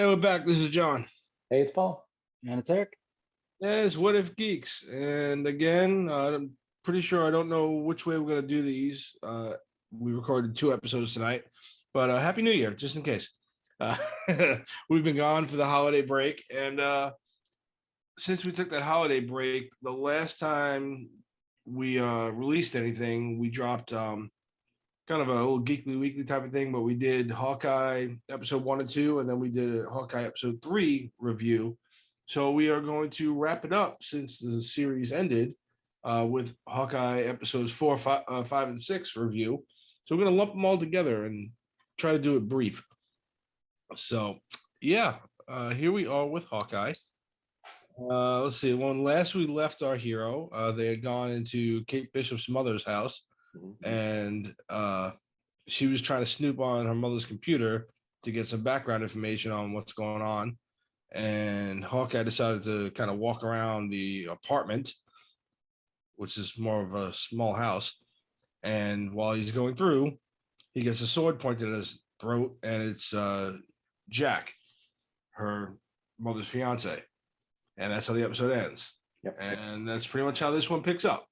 Hey, we're back. This is John. Hey, it's Paul. And it's Eric. It's What If Geeks. And again, I'm pretty sure I don't know which way we're going to do these. We recorded 2 episodes tonight, but Happy New Year, just in case. Uh, we've been gone for the holiday break. And since we took that holiday break, the last time we released anything, we dropped kind of a little geekly weekly type of thing, but we did Hawkeye episode 1 and 2, and then we did a Hawkeye episode 3 review. So we are going to wrap it up since the series ended with Hawkeye episodes 4, 5, and 6 review. So we're going to lump them all together and try to do it brief. So yeah, here we are with Hawkeye. Let's see. When last we left our hero, they had gone into Kate Bishop's mother's house, and she was trying to snoop on her mother's computer to get some background information on what's going on. And Hawkeye decided to kind of walk around the apartment, which is more of a small house. And while he's going through, he gets a sword pointed at his throat, and it's Jack, her mother's fiance. And that's how the episode ends. Yep. And that's pretty much how this one picks up.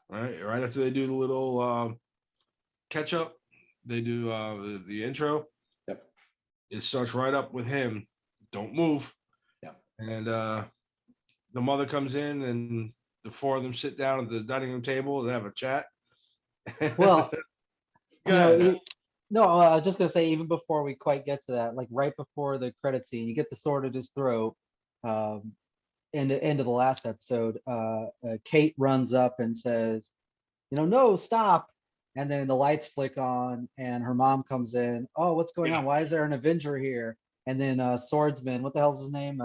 Right after they do the little catch up, they do the intro. Yep. It starts right up with him. Don't move. Yeah. And the mother comes in, and the four of them sit down at the dining room table and have a chat. Well, I was just gonna say, even before we quite get to that, like right before the credit scene, you get the sword at his throat. End of the last episode, Kate runs up and says, no, stop. And then the lights flick on and her mom comes in. Oh, what's going on? Why is there an Avenger here? And then Swordsman, what the hell's his name?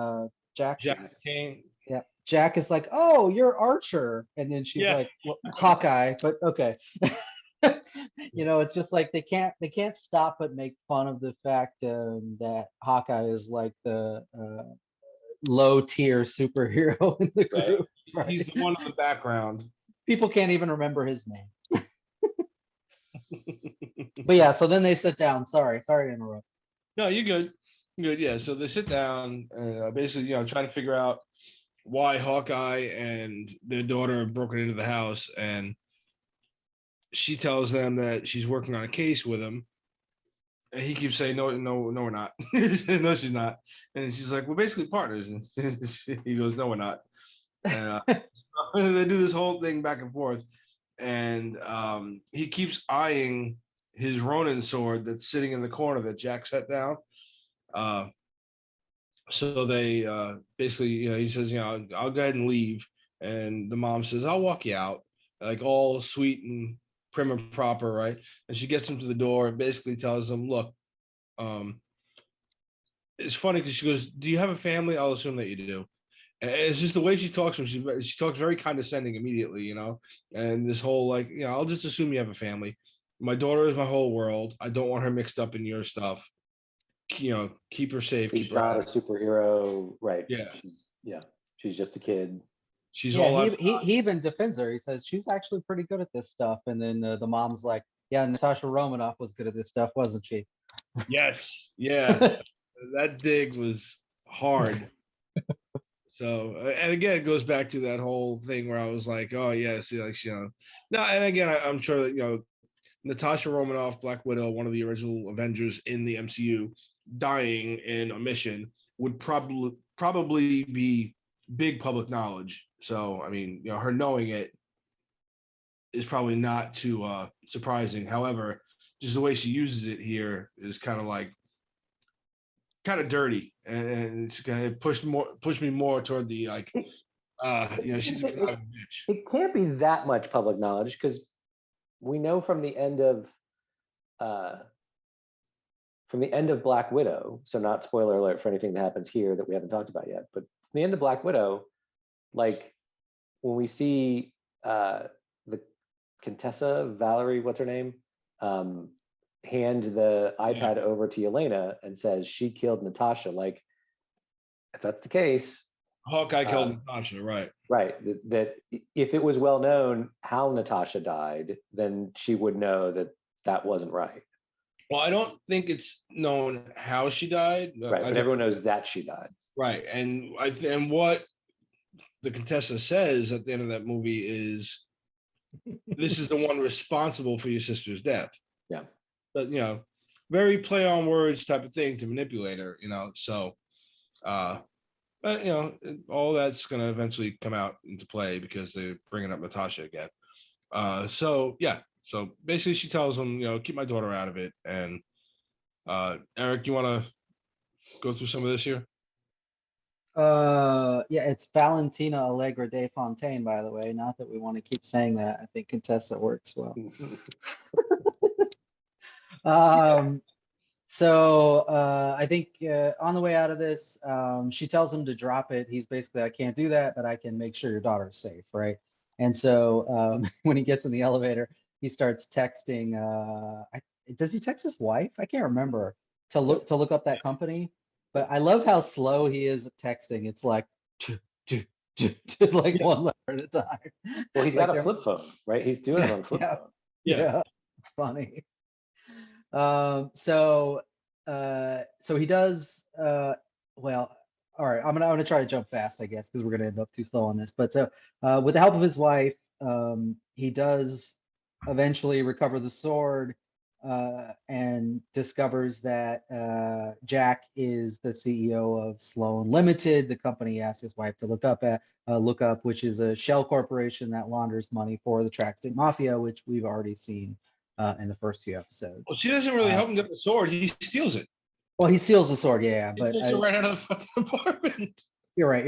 Jack Kane. Yeah. Jack is like, oh, you're Archer. And then she's like, well, Hawkeye, but okay. It's just like they can't stop but make fun of the fact that Hawkeye is like the low tier superhero in the group. Right. He's the one in the background. People can't even remember his name. But yeah, so then they sit down. Sorry to interrupt. No, you're good. You're good. Yeah. So they sit down and basically, trying to figure out why Hawkeye and their daughter have broken into the house. And she tells them that she's working on a case with him. And he keeps saying, no, we're not. No, she's not. And she's like, we're basically partners. And he goes, no, we're not. And so they do this whole thing back and forth. And he keeps eyeing his Ronin sword that's sitting in the corner that Jack set down. So they basically, he says, I'll go ahead and leave. And the mom says, I'll walk you out. Like all sweet and prim and proper, right? And she gets him to the door and basically tells him, look, it's funny because she goes, do you have a family? I'll assume that you do. And it's just the way she talks to him. She talks very condescending immediately, and this whole like, I'll just assume you have a family. My daughter is my whole world. I don't want her mixed up in your stuff. Keep her safe. She's not a superhero, right? Yeah. She's just a kid. She's he even defends her. He says she's actually pretty good at this stuff. And then the mom's like, yeah, Natasha Romanoff was good at this stuff, wasn't she? Yes. Yeah. That dig was hard. So, and again, it goes back to that whole thing where I was like, oh, yeah, see, like, no, and again, I'm sure that, Natasha Romanoff, Black Widow, one of the original Avengers in the MCU, dying in a mission would probably be big public knowledge. So, I mean, her knowing it is probably not too surprising. However, just the way she uses it here is kind of dirty, and it's kind of pushed me more toward the like, she's a kind of bitch. It can't be that much public knowledge because we know from the end of Black Widow. So not spoiler alert for anything that happens here that we haven't talked about yet, but from the end of Black Widow, like when we see the Contessa Valerie, what's her name? Hand the iPad over to Yelena and says she killed Natasha. Like, if that's the case, Hawkeye killed Natasha, right? Right. That if it was well known how Natasha died, then she would know that wasn't right. Well, I don't think it's known how she died. Right, but everyone knows that she died. Right, and and what the Contessa says at the end of that movie is, "This is the one responsible for your sister's death." Yeah. But very play on words type of thing to manipulate her. So, but all that's going to eventually come out into play because they're bringing up Natasha again. So yeah, so basically she tells him, keep my daughter out of it. And Eric, you want to go through some of this here? Yeah, it's Valentina Allegra de Fontaine, by the way. Not that we want to keep saying that. I think Contessa works well. So I think on the way out of this, she tells him to drop it. He's basically, I can't do that, but I can make sure your daughter's safe, right? And so when he gets in the elevator, he starts texting. Does he text his wife? I can't remember to look up that company. But I love how slow he is at texting. It's like just like one letter at a time. Well, he's got a flip phone, right? He's doing it on a flip phone. Yeah, it's funny. So he does well, all right, I'm gonna try to jump fast, I guess, because we're gonna end up too slow on this. But so with the help of his wife, he does eventually recover the sword and discovers that Jack is the CEO of Sloan Limited, the company he asked his wife to look up, which is a shell corporation that launders money for the Tri-State Mafia, which we've already seen in the first few episodes. Well, she doesn't really help him get the sword. He steals it. Well, he steals the sword, yeah, but he takes it right out of the fucking apartment. You're right.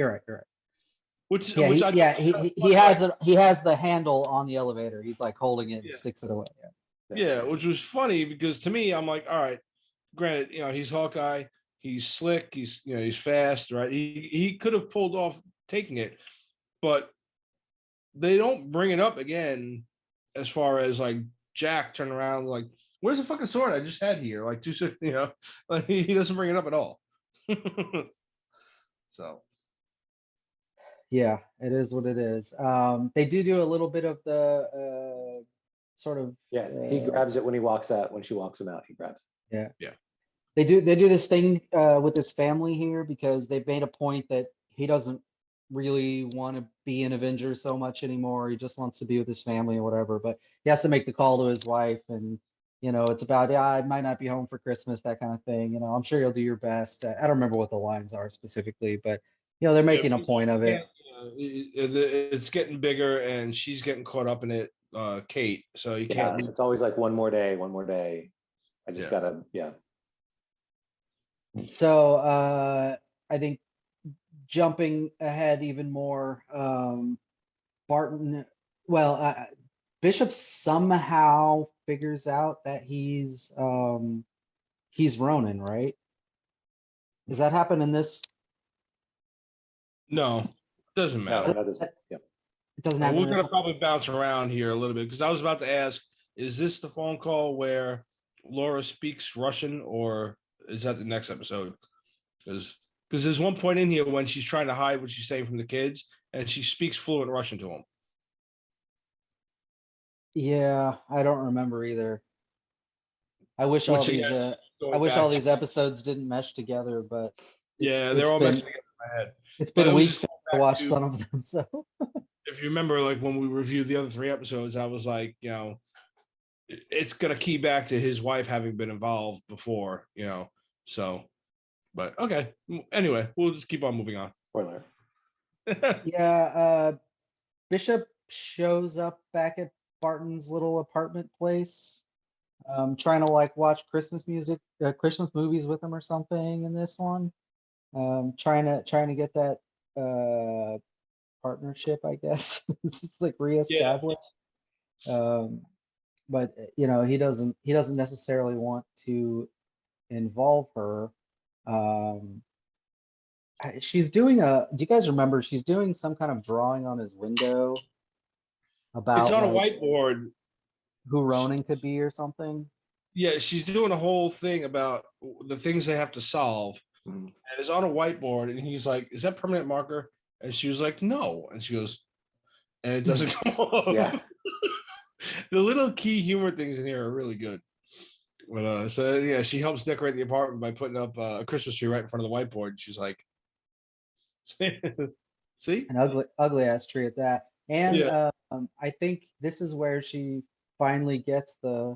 Which he has the handle on the elevator. He's like holding it and sticks it away. Yeah, which was funny because to me, I'm like, all right, granted, he's Hawkeye, he's slick, he's fast, right? He could have pulled off taking it, but they don't bring it up again as far as like Jack turning around like, where's the fucking sword I just had here? Like like he doesn't bring it up at all. So yeah, it is what it is. They do a little bit of the sort of he grabs it when he walks out. When she walks him out, he grabs it. Yeah. They do this thing with his family here because they've made a point that he doesn't really want to be an Avenger so much anymore. He just wants to be with his family or whatever, but he has to make the call to his wife, and it's about, I might not be home for Christmas, that kind of thing. I'm sure you'll do your best. I don't remember what the lines are specifically, but they're making a point of it. It's getting bigger and she's getting caught up in it, Kate, so you can't. It's always like one more day. I just gotta. So I think jumping ahead even more, Barton, Bishop somehow figures out that he's Ronin, right? Does that happen in this? No, doesn't matter. No, it doesn't happen. We're gonna probably bounce around here a little bit because I was about to ask, is this the phone call where Laura speaks Russian, or is that the next episode? Because there's one point in here when she's trying to hide what she's saying from the kids, and she speaks fluent Russian to them. Yeah, I don't remember either. I wish all these episodes didn't mesh together, but they're all meshed together in my head. It's been weeks since I watched some of them. So if you remember, like when we reviewed the other 3 episodes, I was like, it's gonna key back to his wife having been involved before, so. But okay. Anyway, we'll just keep on moving on. Spoiler. Yeah, Bishop shows up back at Barton's little apartment place, trying to like watch Christmas movies with him or something in this one. Trying to get that partnership, I guess. It's like reestablished. But he doesn't necessarily want to involve her. She's doing do you guys remember she's doing some kind of drawing on his window about, it's on a whiteboard, who Ronin could be or something? Yeah, she's doing a whole thing about the things they have to solve, and it's on a whiteboard, and he's like, is that permanent marker? And she was like, no, and she goes, and it doesn't come off. Yeah. The little key humor things in here are really good. But so yeah, she helps decorate the apartment by putting up a Christmas tree right in front of the whiteboard. She's like, see, An ugly ass tree at that. And yeah. I think this is where she finally gets the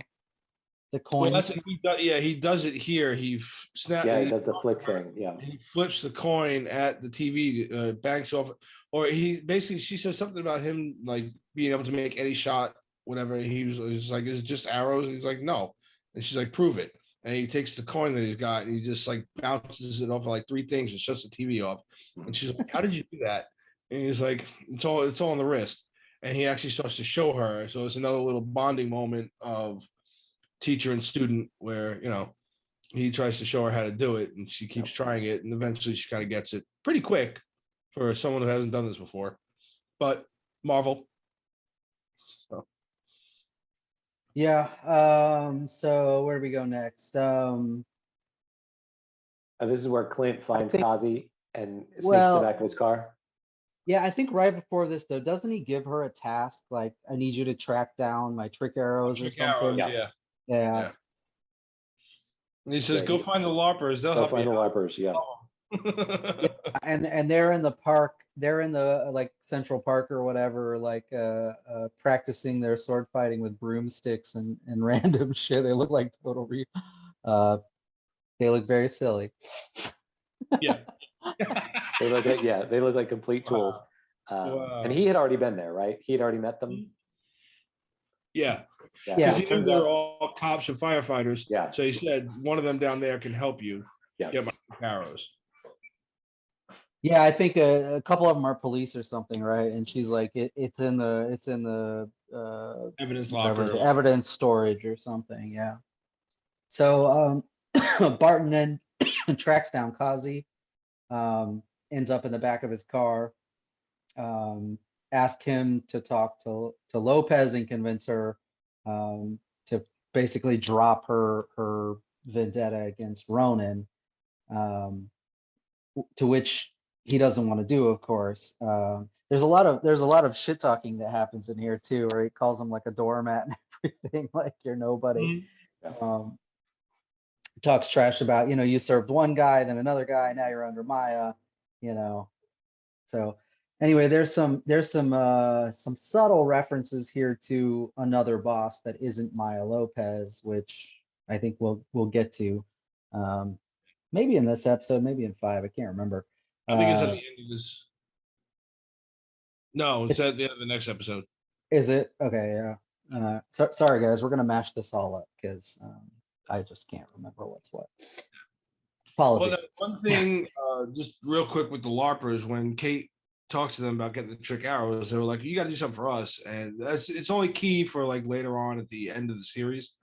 Well, coins. he does it here. Yeah, it does the flick thing. Yeah. He flips the coin at the TV, banks off, or he basically she says something about him like being able to make any shot, whatever. He was like, "Is it just arrows?" And he's like, "No," and she's like, "Prove it." And he takes the coin that he's got and he just like bounces it off of like three things and shuts the TV off. And she's like, "How did you do that?" And he's like, it's all on the wrist." And he actually starts to show her. So it's another little bonding moment of teacher and student where he tries to show her how to do it and she keeps trying it and eventually she kind of gets it pretty quick for someone who hasn't done this before, but Marvel. So Yeah. So where do we go next? This is where Clint finds think- Kazi and sneaks to well- the back of his car. Yeah, I think right before this though, doesn't he give her a task like, I need you to track down my trick arrows or Trick arrows, something? yeah. Yeah. And he says, Yeah, "Go find the LARPers. They'll Go help find the you." LARPers. Yeah. And they're in the park, they're in the like Central Park or whatever, like practicing their sword fighting with broomsticks and random shit. They look like they look very silly. Yeah. They look like complete tools. Wow. And he had already been there, right? He had already met them. Yeah. Yeah. Because he knew they were all cops and firefighters. Yeah. So he said, one of them down there can help you Yeah. get my arrows. Yeah, I think a couple of them are police or something, right? And she's like, it's in the Evidence whatever, locker. the evidence storage or something. Yeah. So Barton then tracks down Kazi, ends up in the back of his car, ask him to talk to Lopez and convince her to basically drop her vendetta against Ronan, to which he doesn't want to do, of course. There's a lot of shit talking that happens in here too, where he calls him like a doormat and everything, like you're nobody. Talks trash about, you served one guy, then another guy, now you're under Maya, So anyway, there's some subtle references here to another boss that isn't Maya Lopez, which I think we'll get to. Maybe in this episode, maybe in 5, I can't remember. I think it's at the end of this. No, it's at the end of the next episode. Is it? Okay, yeah. Sorry guys, we're gonna mash this all up because I just can't remember what's what. Apologies. Well, one thing, just real quick with the LARPers, when Kate talks to them about getting the trick arrows, they were like, "You got to do something for us," and it's only key for like later on at the end of the series.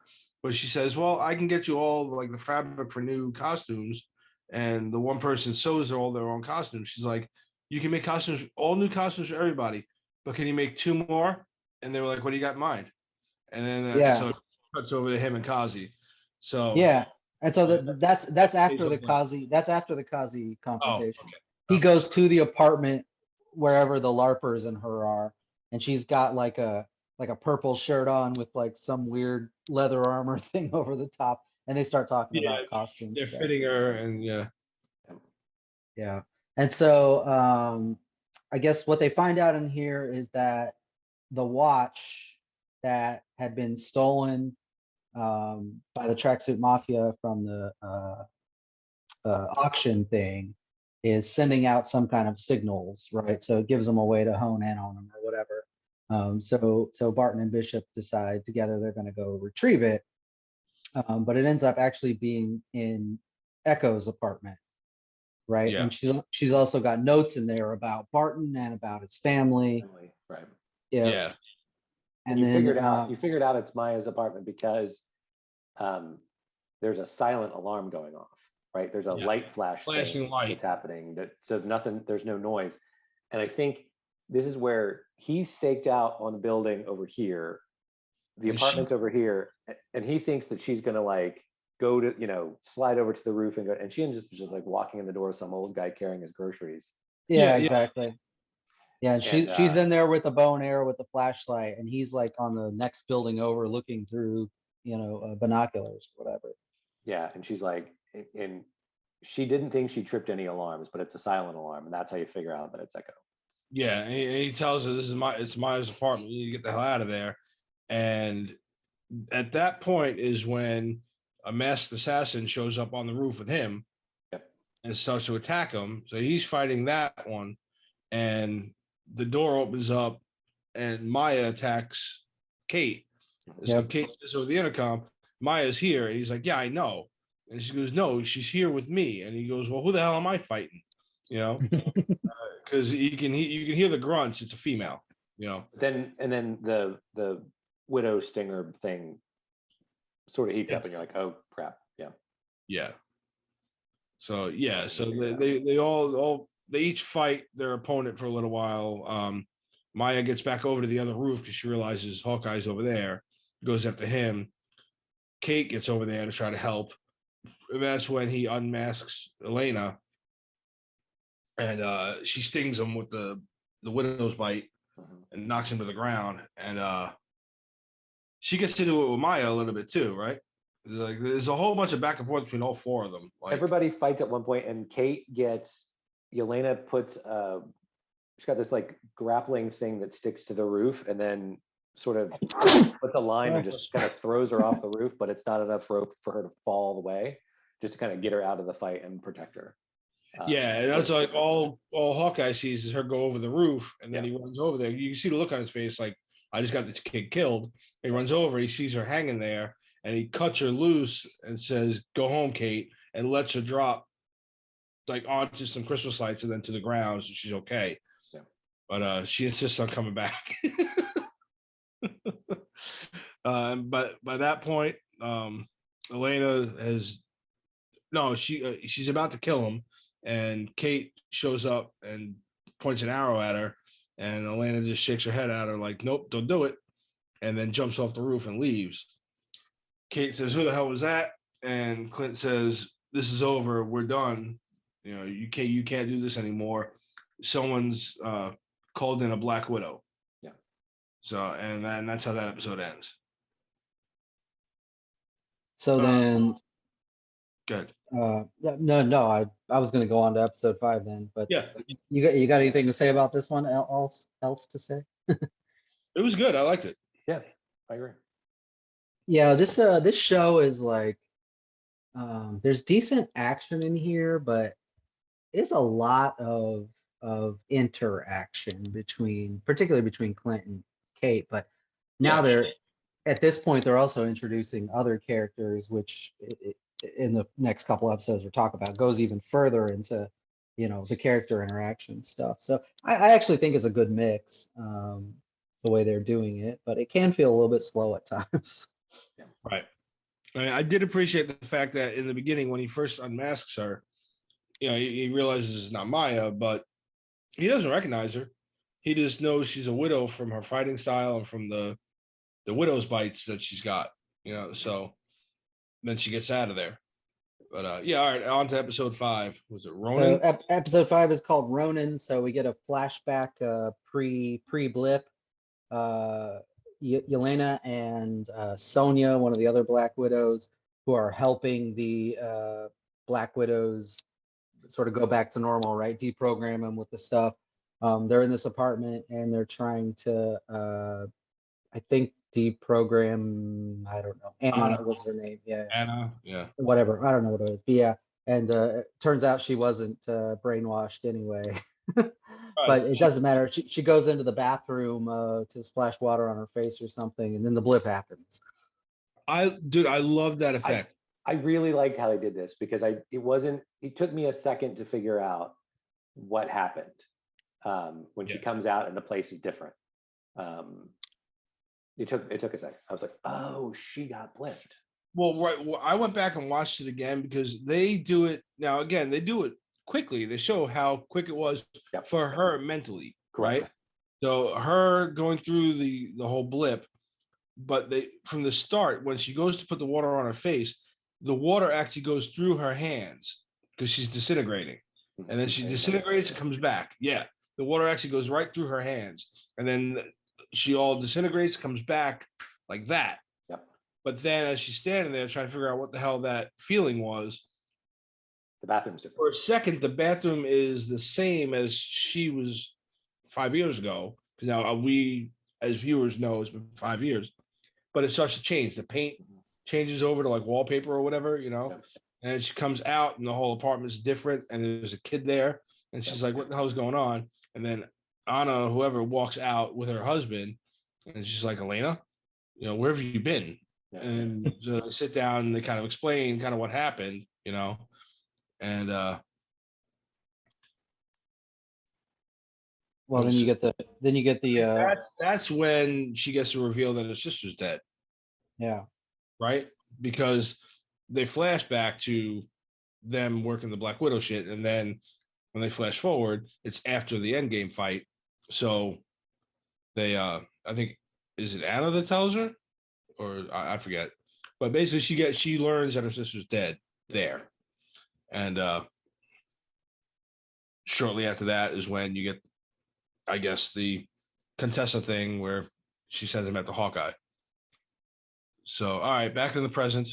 But she says, "Well, I can get you all like the fabric for new costumes," and the one person sews all their own costumes. She's like, "You can make costumes, all new costumes for everybody, but can you make 2 more?" And they were like, "What do you got in mind?" And then so it cuts over to him and Kazi. So yeah, and so that's after the Kazi confrontation. okay. He goes to the apartment wherever the LARPers and her are, and she's got like a purple shirt on with like some weird leather armor thing over the top, and they start talking about costumes. They're fitting her, and yeah. And so I guess what they find out in here is that the watch that had been stolen by the Tracksuit Mafia from the auction thing is sending out some kind of signals, right? So it gives them a way to hone in on them or whatever. So Barton and Bishop decide together they're going to go retrieve it, but it ends up actually being in Echo's apartment, right? Yeah. And she's also got notes in there about Barton and about his family. Right. yeah. And you then figured out it's Maya's apartment because there's a silent alarm going off, right? There's a light flashing light that's happening so there's no noise. And I think this is where he's staked out on the building over here, the apartment's over here, and he thinks that she's gonna like go to, slide over to the roof and go, and she ends up just like walking in the door with some old guy carrying his groceries. Yeah, exactly. Yeah, and she's in there with the bow and arrow with the flashlight, and he's like on the next building over looking through binoculars or whatever. Yeah, and she's like, and she didn't think she tripped any alarms, but it's a silent alarm, and that's how you figure out that it's Echo. Yeah, and he tells her it's Maya's apartment. You need to get the hell out of there. And at that point is when a masked assassin shows up on the roof with him and starts to attack him. So he's fighting that one, and the door opens up, and Maya attacks Kate. So Kate says over the intercom, "Maya's here," and he's like, "Yeah, I know." And she goes, "No, she's here with me." And he goes, "Well, who the hell am I fighting?" Because you can hear the grunts. It's a female, Then the widow stinger thing sort of heats up, and you're like, "Oh crap!" Yeah. So they each fight their opponent for a little while. Maya gets back over to the other roof because she realizes Hawkeye's over there. Goes after him. Kate gets over there to try to help. And that's when he unmasks Elena, and she stings him with the widow's bite and knocks him to the ground. And she gets into it with Maya a little bit too, right? Like there's a whole bunch of back and forth between all four of them. Like, everybody fights at one point, and Kate gets Elena puts she's got this like grappling thing that sticks to the roof, and then sort of puts a line and just kind of throws her off the roof, but it's not enough rope for her to fall all the way, just to kind of get her out of the fight and protect her. And that's like all Hawkeye sees is her go over the roof, and then he runs over there. You can see the look on his face, like, I just got this kid killed. He runs over, he sees her hanging there, and he cuts her loose and says, "Go home, Kate," and lets her drop like onto some Christmas lights and then to the ground, so she's okay. But she insists on coming back. But by that point, Elena she's about to kill him, and Kate shows up and points an arrow at her, and Elena just shakes her head at her like, "Nope, don't do it," and then jumps off the roof and leaves. Kate says, "Who the hell was that?" And Clint says, "This is over. We're done. You can't do this anymore. Someone's called in a Black Widow." So, and that's how that episode ends. So then, good. No, I was going to go on to episode 5 then, but you got anything to say about this one? Else to say? It was good. I liked it. Yeah, I agree. Yeah, this show is like, there's decent action in here, but it's a lot of interaction particularly between Clint and Kate. But now at this point, they're also introducing other characters, which in the next couple episodes we'll talk about goes even further into, the character interaction stuff. So I actually think it's a good mix, the way they're doing it, but it can feel a little bit slow at times. Right. I mean, I did appreciate the fact that in the beginning, when he first unmasks her, he realizes it's not Maya, but he doesn't recognize her. He just knows she's a widow from her fighting style and from the widow's bites that she's got, so then she gets out of there. But all right, on to episode 5. Was it Ronin? So episode 5 is called Ronin. So we get a flashback pre-blip. Yelena and Sonya, one of the other Black Widows, who are helping the Black Widows sort of go back to normal, right? Deprogram them with the stuff. They're in this apartment and they're trying to, I think, deprogram. I don't know. Anna was her name. Yeah. Anna. Yeah. Whatever. I don't know what it is. But yeah. And it turns out she wasn't brainwashed anyway. But it doesn't matter. She goes into the bathroom to splash water on her face or something, and then the blip happens. I love that effect. I really liked how they did this because it took me a second to figure out what happened when she comes out and the place is different. It took a second. I was like, oh, she got blipped. Well, right. Well, I went back and watched it again because they do it now. Again, they do it quickly. They show how quick it was for her mentally, right? So her going through the whole blip, but from the start, when she goes to put the water on her face, the water actually goes through her hands because she's disintegrating, and then she disintegrates and comes back. Yeah, the water actually goes right through her hands, and then she all disintegrates, comes back like that. But then as she's standing there trying to figure out what the hell that feeling was, The bathroom's different. for a second, the bathroom is the same as she was 5 years ago. Because now we, as viewers, know it's been 5 years. But it starts to change. The paint changes over to like wallpaper or whatever, Yep. And she comes out and the whole apartment's different. And there's a kid there. And she's like, what the hell is going on? And then Anna, whoever, walks out with her husband. And she's like, Elena, where have you been? Yeah. And so they sit down and they kind of explain kind of what happened, and Well, then you get the that's when she gets to reveal that her sister's dead, yeah. right? Because they flash back to them working the Black Widow shit, and then when they flash forward, it's after the Endgame fight. So they, I think, is it Anna that tells her, or I forget, but basically she learns that her sister's dead there, and shortly after that is when you get, I guess, the Contessa thing where she sends him at the Hawkeye. So, all right, back in the present.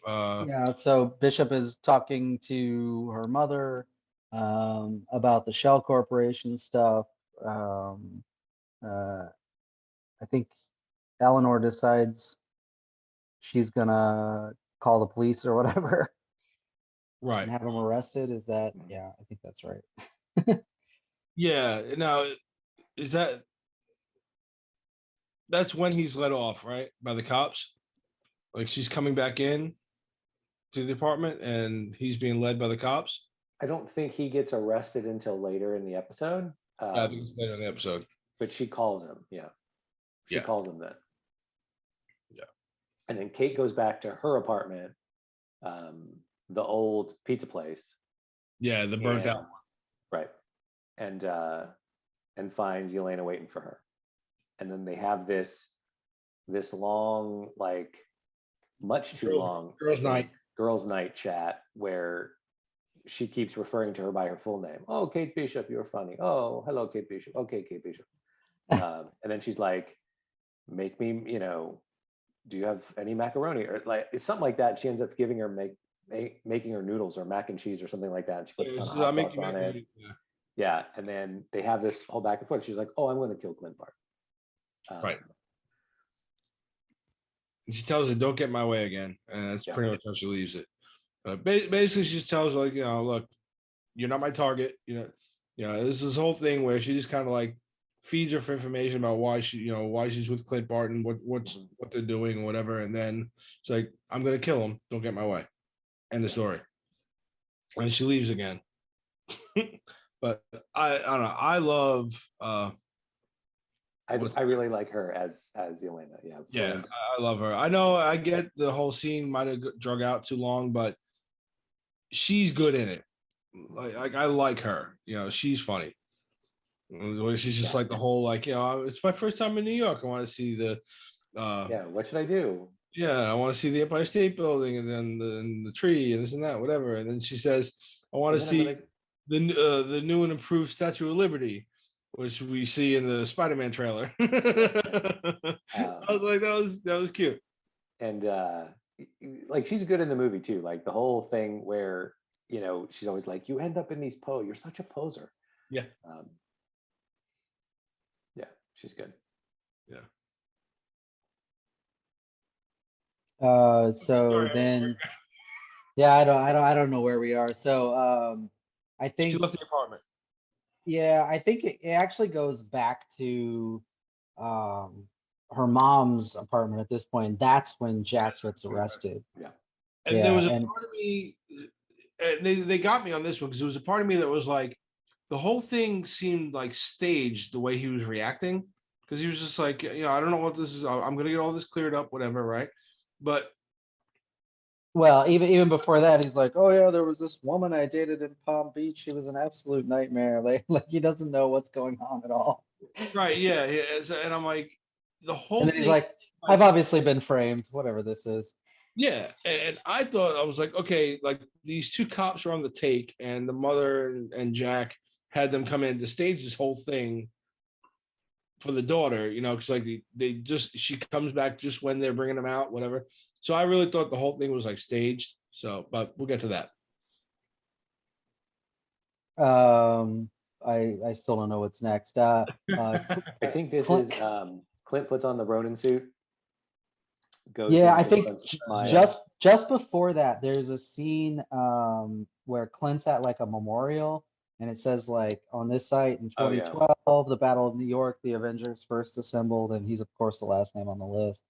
Yeah, so Bishop is talking to her mother about the Shell Corporation stuff. I think Eleanor decides she's gonna call the police or whatever Right. and have him arrested. Is that? Yeah, I think that's right. Yeah. Now, that's when he's let off, right, by the cops? Like she's coming back in to the apartment and he's being led by the cops. I don't think he gets arrested until later in the episode. I think it's later in the episode. But she calls him. Yeah. She calls him then. Yeah. And then Kate goes back to her apartment, the old pizza place. Yeah, the burnt out one. Right. And finds Yelena waiting for her. And then they have this long, like much too long girls' night chat where she keeps referring to her by her full name. Oh, Kate Bishop, you're funny. Oh, hello, Kate Bishop. Okay, Kate Bishop. And then she's like, make me, do you have any macaroni? Or like, it's something like that. She ends up giving her making her noodles or mac and cheese or something like that. And she puts a ton of hot sauce on it. Yeah. And then they have this whole back and forth. She's like, oh, I'm going to kill Clint Bart. Right. And she tells her, don't get my way again. And that's pretty much how she leaves it. Basically, she just tells her, like, look, you're not my target. There's this whole thing where she just kind of like feeds her for information about why she's with Clint Barton, what they're doing or whatever. And then it's like, I'm going to kill him. Don't get my way. End the story. And she leaves again. But I don't know. I love, I really like her as Yelena. Yeah. Yeah, I love her. I know I get the whole scene might have drug out too long, but she's good in it. Like I like her. She's funny. She's just like the whole like, it's my first time in New York. I want to see the what should I do? Yeah, I want to see the Empire State Building and then the tree and this and that, whatever. And then she says, I want to see the new and improved Statue of Liberty, which we see in the Spider-Man trailer. I was like, that was cute. And like she's good in the movie too. Like the whole thing where, she's always like, you end up in these you're such a poser. Yeah. Yeah, she's good. Yeah. So then, yeah, I don't know where we are. So I think she left the apartment. Yeah, I think it actually goes back to her mom's apartment at this point. That's when Jack gets arrested. Yeah. And there was a part of me, and they got me on this one because there was a part of me that was like, the whole thing seemed like staged the way he was reacting, because he was just like, I don't know what this is. I'm gonna get all this cleared up, whatever, right? But well, even before that, he's like, oh yeah, there was this woman I dated in Palm Beach. She was an absolute nightmare. Like he doesn't know what's going on at all. Right? Yeah. And I'm like, the whole. And then he's like, I've obviously been framed. Whatever this is. Yeah, and I thought, I was like, okay, like these two cops are on the take, and the mother and Jack had them come in to stage this whole thing for the daughter, because like she comes back just when they're bringing them out, whatever. So I really thought the whole thing was like staged. So, but we'll get to that. I still don't know what's next. I think this is Clint puts on the Ronin suit. Yeah, I think Maya. just before that, there's a scene where Clint's at like a memorial, and it says like on this site in 2012, the Battle of New York, the Avengers first assembled, and he's of course the last name on the list.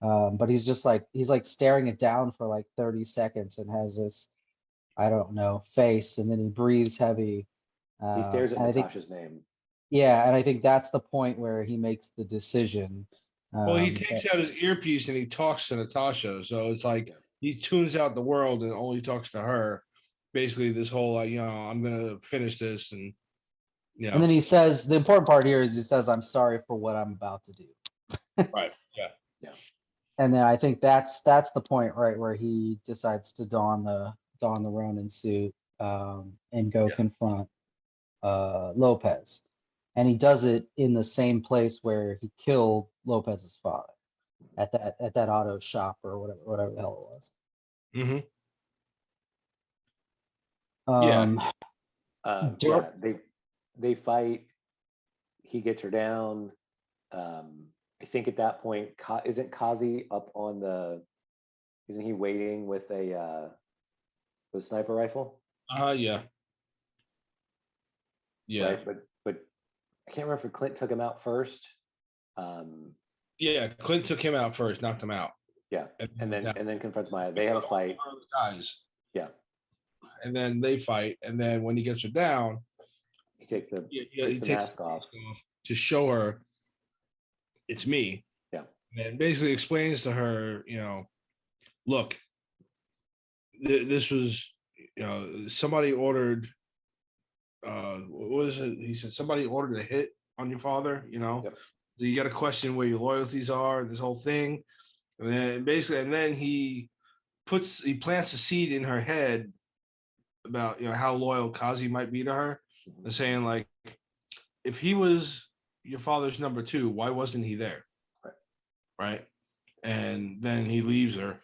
But he's just like staring it down for like 30 seconds and has this, I don't know, face, and then he breathes heavy. He stares at Natasha's name. Yeah, and I think that's the point where he makes the decision. Well, he takes out his earpiece and he talks to Natasha. So it's like he tunes out the world and only talks to her. Basically, this whole, I'm going to finish this. And then he says, the important part here is he says, I'm sorry for what I'm about to do. Right. Yeah. Yeah. And then I think that's the point, right, where he decides to don the Ronin suit and go confront Lopez. And he does it in the same place where he killed Lopez's father, at that auto shop or whatever the hell it was. They fight. He gets her down. I think at that point, isn't Kazi up on the? Isn't he waiting with a sniper rifle? Yeah. Yeah. Right, but I can't remember if Clint took him out first. Yeah, Clint took him out first, knocked him out. Yeah, and then confronts Maya. They have a fight. Guys. Yeah. And then they fight, and then when he gets her down, he takes the mask off to show her it's me. Yeah. And basically explains to her, look, this was, somebody ordered. What was it? He said somebody ordered a hit on your father. Yep. So you got to question where your loyalties are. This whole thing, and then he plants a seed in her head about how loyal Kazi might be to her, and saying like, if he was your father's number 2, why wasn't he there? Right. And then he leaves her.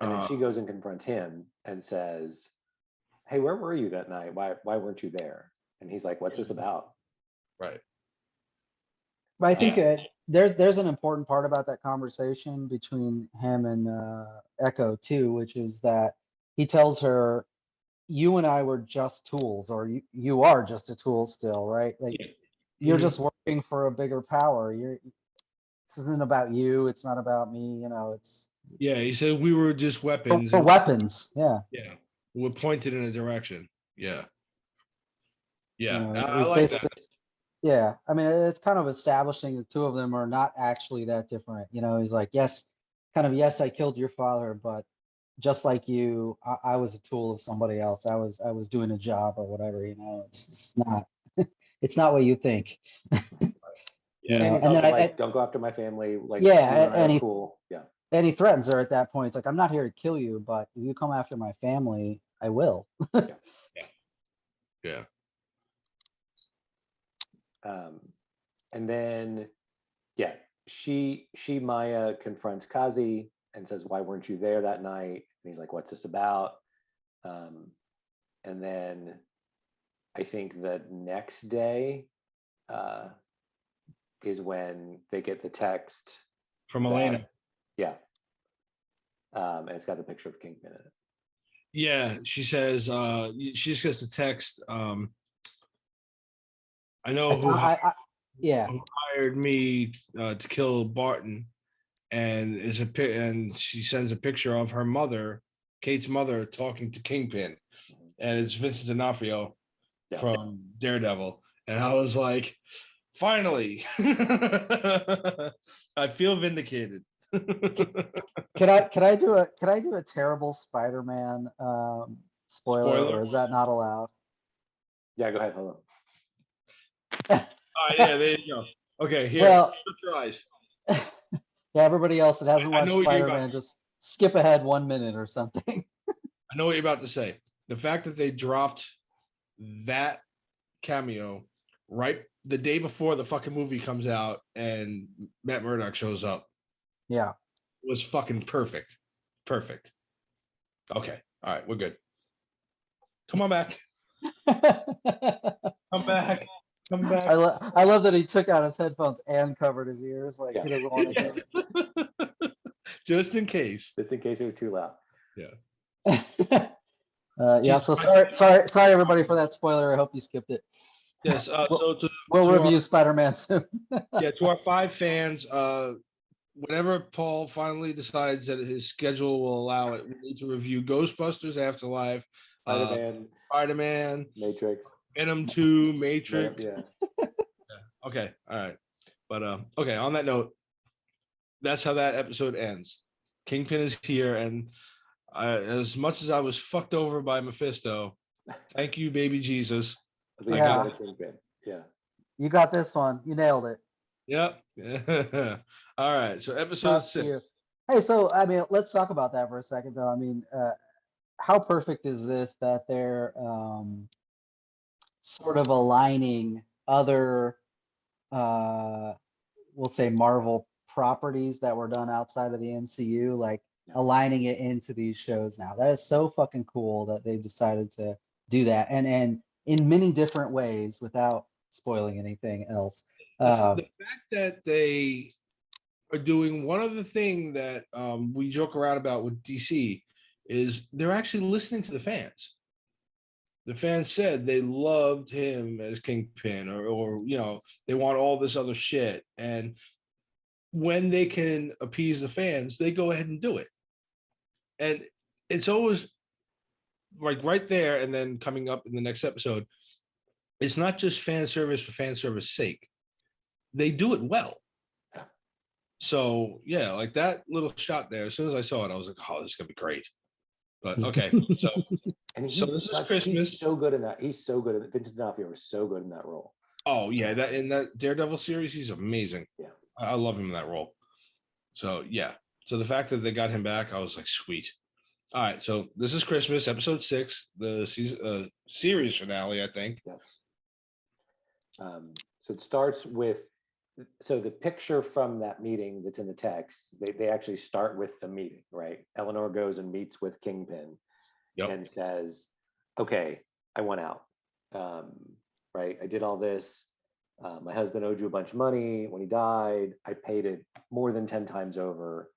And then she goes and confronts him and says, hey, where were you that night? Why weren't you there? And he's like, what's this about? Right. But I think there's an important part about that conversation between him and Echo too, which is that he tells her, you and I were just tools, or you are just a tool still, right? Like you're just working for a bigger power. This isn't about you. It's not about me. It's. Yeah, he said we were just weapons. For weapons. Yeah. Yeah. We're pointed in a direction. Yeah. Yeah. I like that. Yeah. I mean, it's kind of establishing the two of them are not actually that different. He's like, yes, I killed your father, but just like you, I was a tool of somebody else. I was doing a job or whatever, it's not, it's not what you think. Yeah. And then don't go after my family. Like, and cool. Yeah. And he threatens her at that point. It's like, I'm not here to kill you, but if you come after my family, I will. Yeah. And then, she Maya confronts Kazi and says, why weren't you there that night? And he's like, what's this about? And then I think the next day is when they get the text from Elena. Yeah. And it's got the picture of Kingpin in it. Yeah, she says she just gets a text. I know who hired me to kill Barton, and and she sends a picture of her mother, Kate's mother, talking to Kingpin, and it's Vincent D'Onofrio from Daredevil, and I was like, finally, I feel vindicated. Can I do a terrible Spider-Man spoiler, or is that not allowed? Yeah, go ahead. Hold on. All right, yeah, there you go. Okay, here. Well, shut your eyes. Yeah, everybody else that hasn't watched Spider-Man, just skip ahead 1 minute or something. I know what you're about to say. The fact that they dropped that cameo right the day before the fucking movie comes out and Matt Murdock shows up. Yeah. It was fucking perfect. Perfect. Okay. All right. We're good. Come on back. Come back. Come back. I love that he took out his headphones and covered his ears. Like Yeah. he doesn't want to hear. Just in case. Just in case it was too loud. Yeah. Yeah. So sorry everybody for that spoiler. I hope you skipped it. Yes. So We'll to review Spider-Man soon. to our 5 fans, whenever Paul finally decides that his schedule will allow it, we need to review Ghostbusters Afterlife, Spider-Man, Matrix, Venom 2, Matrix. Yeah. Okay. All right. But okay, on that note, that's how that episode ends. Kingpin is here, and as much as I was fucked over by Mephisto, thank you, baby Jesus. Yeah. Yeah. You got this one. You nailed it. Yep. All right. So episode 6. Hey, so I mean, let's talk about that for a second, though. I mean, how perfect is this that they're sort of aligning other, we'll say, Marvel properties that were done outside of the MCU, like aligning it into these shows now. That is so fucking cool that they've decided to do that, and in many different ways without spoiling anything else. The fact that they are doing one other thing that we joke around about with DC is they're actually listening to the fans. The fans said they loved him as Kingpin, or you know, they want all this other shit. And when they can appease the fans, they go ahead and do it. And it's always like right there, and then coming up in the next episode, it's not just fan service for fan service sake. They do it well. So yeah, like that little shot there, as soon as I saw it, I was like, oh, this is gonna be great. But okay, so so this is Christmas. He's so good in that. He's so good at it. Vincent D'Onofrio was so good in that role. Oh yeah, that in that Daredevil series, he's amazing. Yeah, I love him in that role. So yeah, so the fact that they got him back, I was like, sweet. All right, so this is Christmas, episode 6, the season series finale, I think. Yeah. So it starts with, so the picture from that meeting that's in the text, they actually start with the meeting, right? Eleanor goes and meets with Kingpin and says, okay, I went out, right? I did all this. My husband owed you a bunch of money. When he died, I paid it more than 10 times over.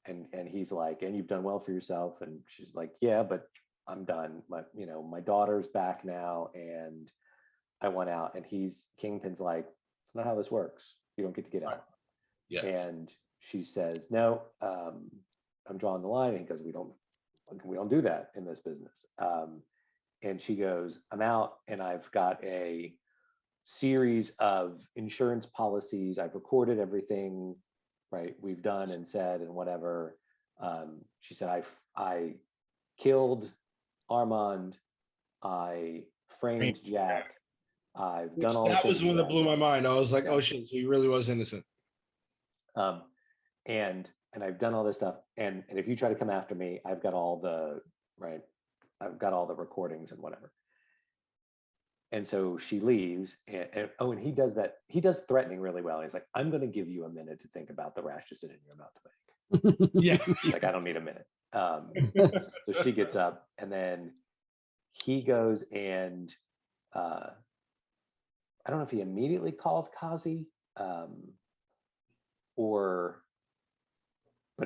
And he's like, and you've done well for yourself. And she's like, yeah, but I'm done. My daughter's back now, and I went out. And Kingpin's like, it's not how this works. You don't get to get out. Yeah. And she says, no, I'm drawing the line. And he goes, we don't do that in this business. And she goes, I'm out, and I've got a series of insurance policies. I've recorded everything, right, we've done and said and whatever. She said, I killed Armand. I framed Jack. I've done all that was one that blew my mind. I was like, oh shit, he really was innocent. And I've done all this stuff. And if you try to come after me, I've got all the recordings and whatever. And so she leaves, and he does that. He does threatening really well. He's like, I'm going to give you a minute to think about the rash decision you're about to make. Yeah. Like, I don't need a minute. So she gets up, and then he goes and I don't know if he immediately calls Kazi, but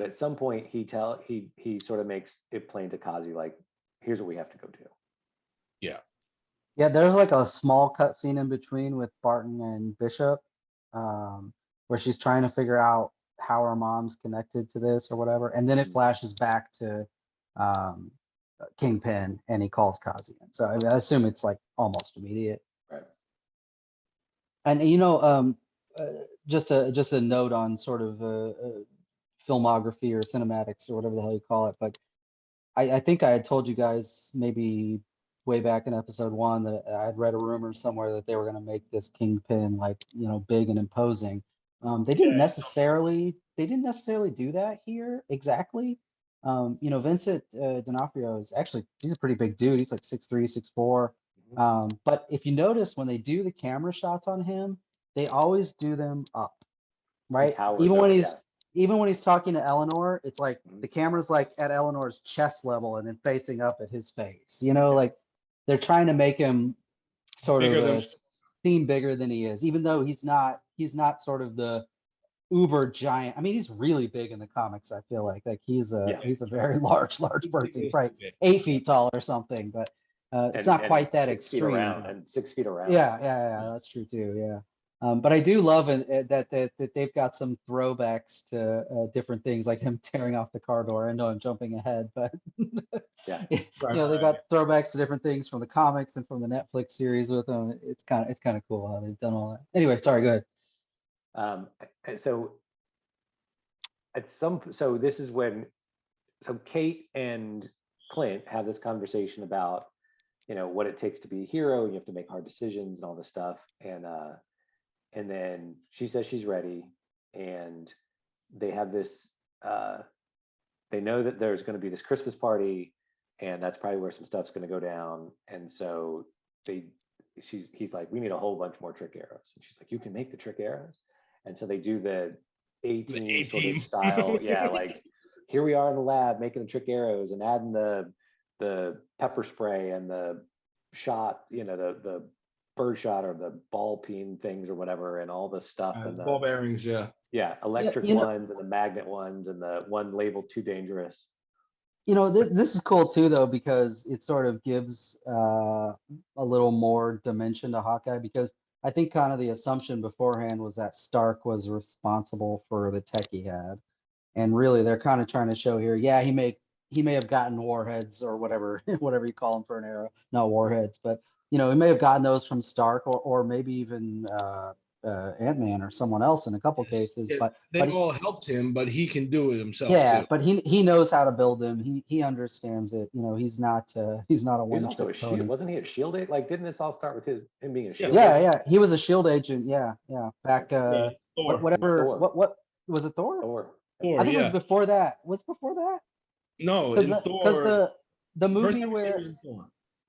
at some point he sort of makes it plain to Kazi, like, here's what we have to go do. Yeah. Yeah, there's like a small cut scene in between with Barton and Bishop, where she's trying to figure out how her mom's connected to this or whatever, and then it flashes back to Kingpin, and he calls Kazi. So I assume it's like almost immediate. Right. And just a note on sort of filmography or cinematics or whatever the hell you call it, but I think I had told you guys maybe way back in episode 1 that I'd read a rumor somewhere that they were going to make this Kingpin like, big and imposing. They didn't necessarily do that here exactly. Vincent D'Onofrio is actually, he's a pretty big dude. He's like 6'3", 6'4". But if you notice when they do the camera shots on him, they always do them up, right? towers Even when over, he's yeah. even when he's talking to Eleanor, it's like Mhm. the camera's like at Eleanor's chest level and then facing up at his face. You know, Yeah. like they're trying to make him sort Bigger of than seem bigger than he is, even though he's not sort of the uber giant. I mean, he's really big in the comics. I feel like he's a Yeah. very large person. He's probably big. 8 feet tall or something, but it's not And quite that 6 feet extreme. around, and 6 feet around. Yeah, that's true too. Yeah. But I do love that they've got some throwbacks to different things, like him tearing off the car door. I know I'm jumping ahead, but Yeah. you Right, know, they've right. got throwbacks to different things from the comics and from the Netflix series with them. It's kind of cool how they've done all that. Anyway, sorry, go ahead. And so so this is when, so Kate and Clint have this conversation about, what it takes to be a hero. You have to make hard decisions and all this stuff. And then she says she's ready, and they have this, they know that there's going to be this Christmas party, and that's probably where some stuff's going to go down. And so he's like, we need a whole bunch more trick arrows. And she's like, you can make the trick arrows. And so they do the A-team sort of style. Yeah, like here we are in the lab making the trick arrows and adding the pepper spray and the shot, the bird shot or the ball peen things or whatever, and all the stuff and the Ball bearings, yeah. electric you know- ones and the magnet ones and the one labeled too dangerous. This is cool too, though, because it sort of gives a little more dimension to Hawkeye, because I think kind of the assumption beforehand was that Stark was responsible for the tech he had. And really they're kind of trying to show here, yeah, he may have gotten warheads or whatever, whatever you call them for an arrow, not warheads, but he may have gotten those from Stark or maybe even Ant-Man or someone else in a couple cases. Yeah, they but all helped him, but he can do it himself yeah, too. but he knows how to build them. He understands it. He's not a He was also a one-trick shield, pony. wasn't he a shield agent? Like, didn't this all start with him being a shield Yeah, agent? yeah, he was a shield agent. Yeah, back Thor. whatever. Thor. What was it? Thor? Thor. I think it was Yeah. before that. What's before that? No, Because in because Thor, the the first movie time we see him where is in Thor.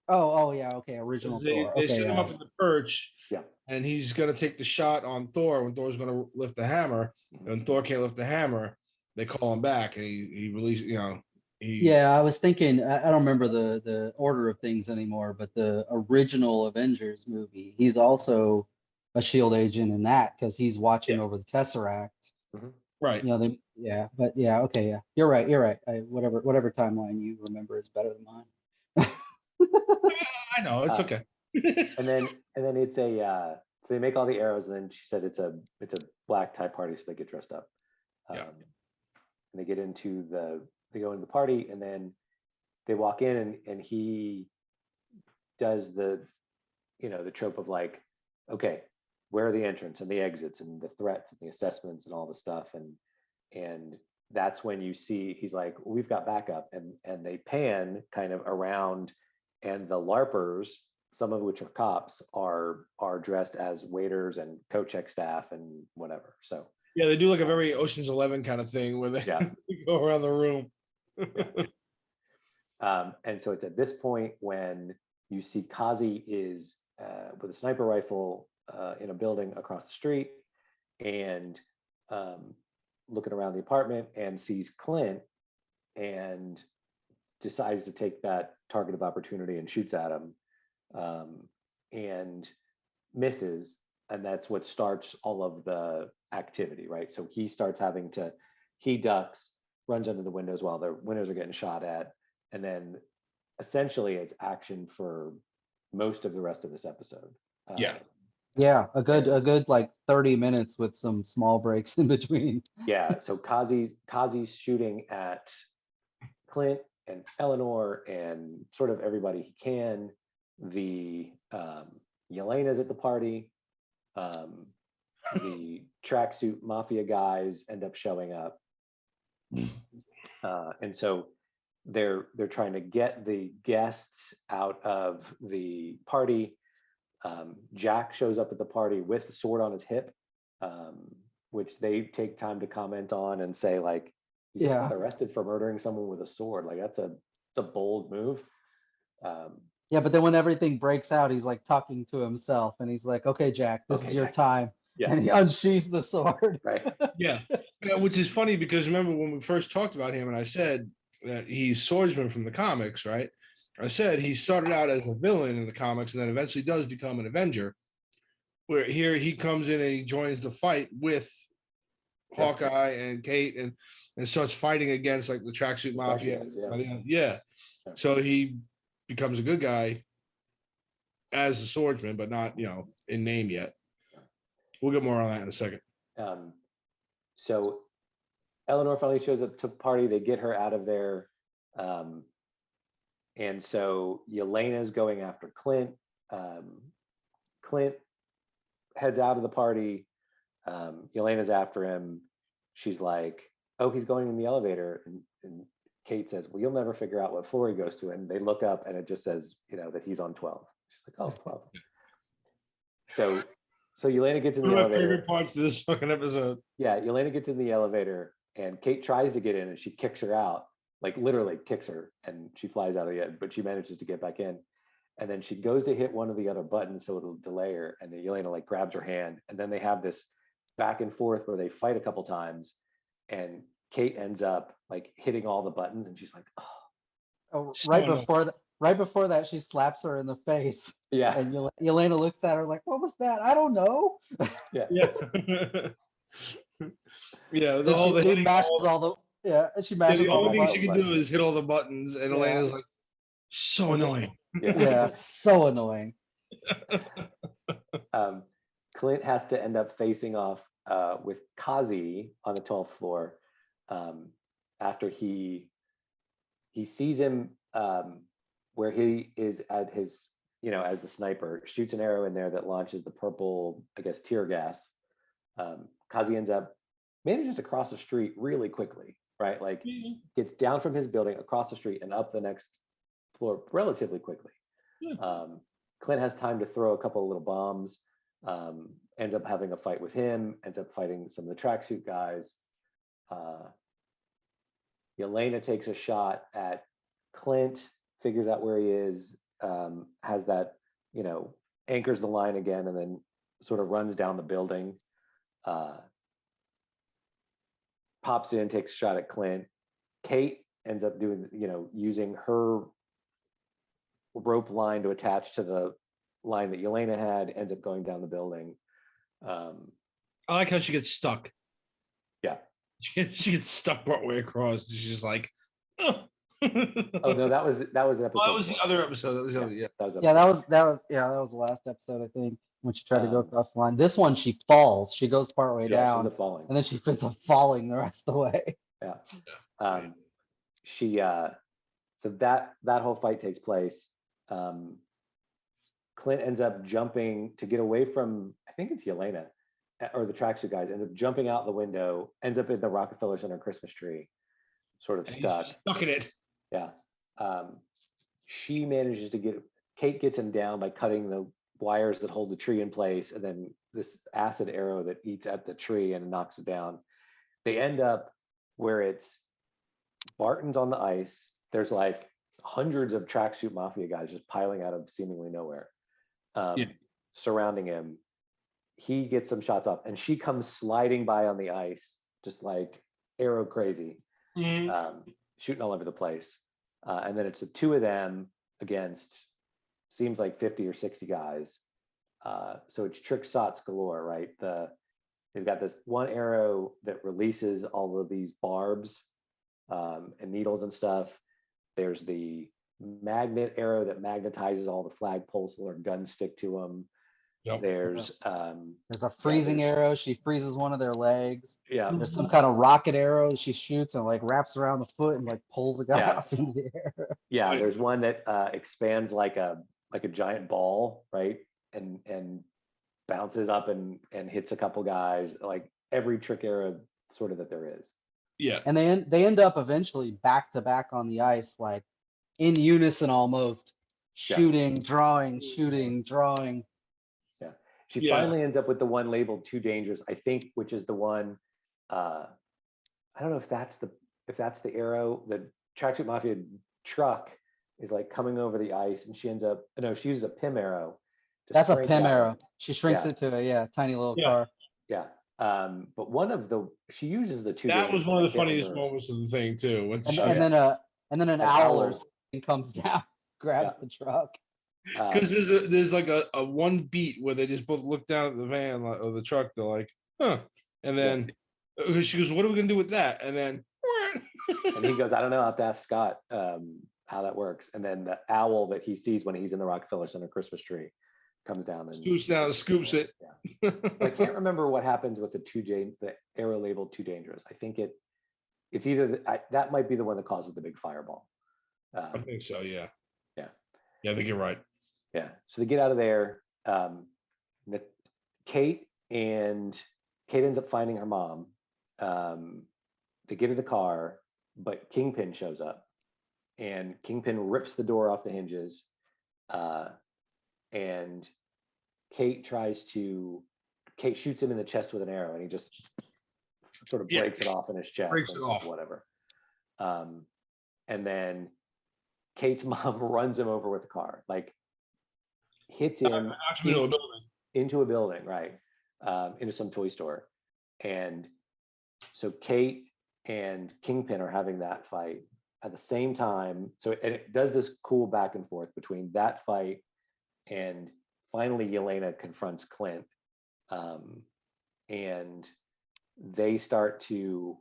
oh yeah, okay, original 'Cause They, Thor. they Okay, set him yeah. up in the perch, Yeah. and he's gonna take the shot on Thor when Thor's gonna lift the hammer. And Thor can't lift the hammer, they call him back, and he releases. Yeah, I was thinking, I don't remember the order of things anymore, but the original Avengers movie, he's also a shield agent in that because he's watching over the Tesseract. Right. But yeah, okay, yeah, you're right. Whatever timeline you remember is better than mine. I know it's okay. and then it's so they make all the arrows, and then she said it's a black tie party, so they get dressed up. Yeah. And they go into the party, and then they walk in, and he does the trope of like, okay, where are the entrance and the exits and the threats and the assessments and all the stuff, and that's when you see he's like, well, we've got backup, and they pan kind of around, and the LARPers, some of which are cops, are dressed as waiters and coat check staff and whatever. So yeah, they do like a very Ocean's 11 kind of thing where they go around the room. And so it's at this point when you see Kazi is with a sniper rifle in a building across the street, and looking around the apartment, and sees Clint and decides to take that target of opportunity and shoots at him, and misses. And that's what starts all of the activity, right? So he ducks, runs under the windows while the windows are getting shot at. And then essentially it's action for most of the rest of this episode. Yeah, a good like 30 minutes with some small breaks in between. Yeah, so Kazi's shooting at Clint and Eleanor and sort of everybody he can. The Yelena's at the party. The tracksuit mafia guys end up showing up, and so they're trying to get the guests out of the party. Jack shows up at the party with a sword on his hip, which they take time to comment on and say, like, you just got arrested for murdering someone with a sword. Like, it's a bold move. Yeah, but then when everything breaks out, he's like talking to himself, and he's like, "Okay, Jack, this Okay, is your Jack." time." Yeah. And he unsheathes the sword. Right. Yeah. Yeah, which is funny because remember when we first talked about him and I said that he's swordsman from the comics, right? I said he started out as a villain in the comics and then eventually does become an Avenger. Where here he comes in and he joins the fight with Hawkeye and Kate and starts fighting against like the tracksuit mafia. guys, yeah. Yeah. So he becomes a good guy as a swordsman, but not, in name yet. We'll get more on that in a second. So Eleanor finally shows up to party. They get her out of there. And so Yelena's going after Clint. Clint heads out of the party. Yelena's after him. She's like, "Oh, he's going in the elevator." And Kate says, "Well, you'll never figure out what floor he goes to." And they look up and it just says, that he's on 12. She's like, "Oh, 12." So Yelena gets in the One of my elevator. favorite parts of this fucking episode. Yeah, Yelena gets in the elevator and Kate tries to get in and she kicks her out, like literally kicks her, and she flies out of the end, but she manages to get back in. And then she goes to hit one of the other buttons so it'll delay her. And then Yelena like grabs her hand. And then they have this back and forth where they fight a couple times. And Kate ends up like hitting all the buttons and she's like, "Oh." Oh, So right before that, she slaps her in the face. Yeah. And Yelena looks at her like, "What was that? I don't know." Yeah. Yeah. And she mashes all the and she mashes the all only the thing she buttons. can do is hit all the buttons, and Elena's like, so annoying. Yeah, so annoying. Clint has to end up facing off with Kazi on the 12th floor after he sees him where he is at his, as the sniper, shoots an arrow in there that launches the purple, I guess, tear gas. Kazi manages to cross the street really quickly, right? Like gets down from his building across the street and up the next floor relatively quickly. Clint has time to throw a couple of little bombs, ends up having a fight with him, ends up fighting some of the tracksuit guys. Yelena takes a shot at Clint, figures out where he is, has that, anchors the line again, and then sort of runs down the building. Pops in, takes a shot at Clint. Kate ends up doing, using her rope line to attach to the line that Yelena had, ends up going down the building. I like how she gets stuck. Yeah. She gets stuck partway across. She's just like, oh. Oh no, that was an episode. Oh, that was the other episode. That was the other, that was the last episode, I think, when she tried to go across the line. This one, she falls. She goes partway down, she's falling, and then she ends up falling the rest of the way. Yeah. She so that whole fight takes place. Clint ends up jumping to get away from, I think it's Yelena or the tracksuit guys, ends up jumping out the window, ends up in the Rockefeller Center Christmas tree, sort of stuck in it. Yeah. She manages to Kate gets him down by cutting the wires that hold the tree in place, and then this acid arrow that eats at the tree and knocks it down. They end up where it's Barton's on the ice. There's like hundreds of tracksuit mafia guys just piling out of seemingly nowhere, surrounding him. He gets some shots off, and she comes sliding by on the ice, just like arrow crazy, shooting all over the place. And then it's the two of them against, seems like 50 or 60 guys. So it's trick shots galore, right? They've got this one arrow that releases all of these barbs and needles and stuff. There's the magnet arrow that magnetizes all the flagpoles so their guns stick to them. Yep. There's a freezing arrow. She freezes one of their legs. Yeah. There's some kind of rocket arrow she shoots and like wraps around the foot and like pulls the guy off into the air. Yeah. There's one that expands like a giant ball, right? And bounces up and hits a couple guys. Like every trick arrow sort of that there is. Yeah. And they end up eventually back to back on the ice, like in unison almost, shooting, drawing, shooting, drawing. She finally ends up with the one labeled Too Dangerous, I think, which is the one. I don't know if that's the arrow. The Tracksuit Mafia truck is like coming over the ice, and she uses a Pym arrow to That's a shrink Pym that arrow. one. She shrinks Yeah. it to a tiny little Yeah. car. Yeah. But she uses the two. That was one of the I can't funniest remember. moments of the thing too. When And, she, and then an An owl or owl. something comes down, grabs the truck. because there's like a one beat where they just both look down at the van or the truck. They're like, huh, and then she goes, "What are we gonna do with that?" And then and he goes, "I don't know. I have to ask Scott how that works." And then the owl that he sees when he's in the Rockefeller Center Christmas tree comes down and scoops down, scoops it. Yeah. But I can't remember what happens with the arrow labeled too dangerous. I think it's either that might be the one that causes the big fireball. I think so. Yeah. Yeah. Yeah, I think you're right. Yeah. So they get out of there. Kate ends up finding her mom. They get in the car, but Kingpin shows up, and Kingpin rips the door off the hinges. And Kate shoots him in the chest with an arrow, and he just sort of breaks it off in his chest. Breaks it off. Whatever. And then Kate's mom runs him over with a car, like hits him into a building, right? Into some toy store. And so Kate and Kingpin are having that fight at the same time. So it does this cool back and forth between that fight, and finally Yelena confronts Clint. And they start to,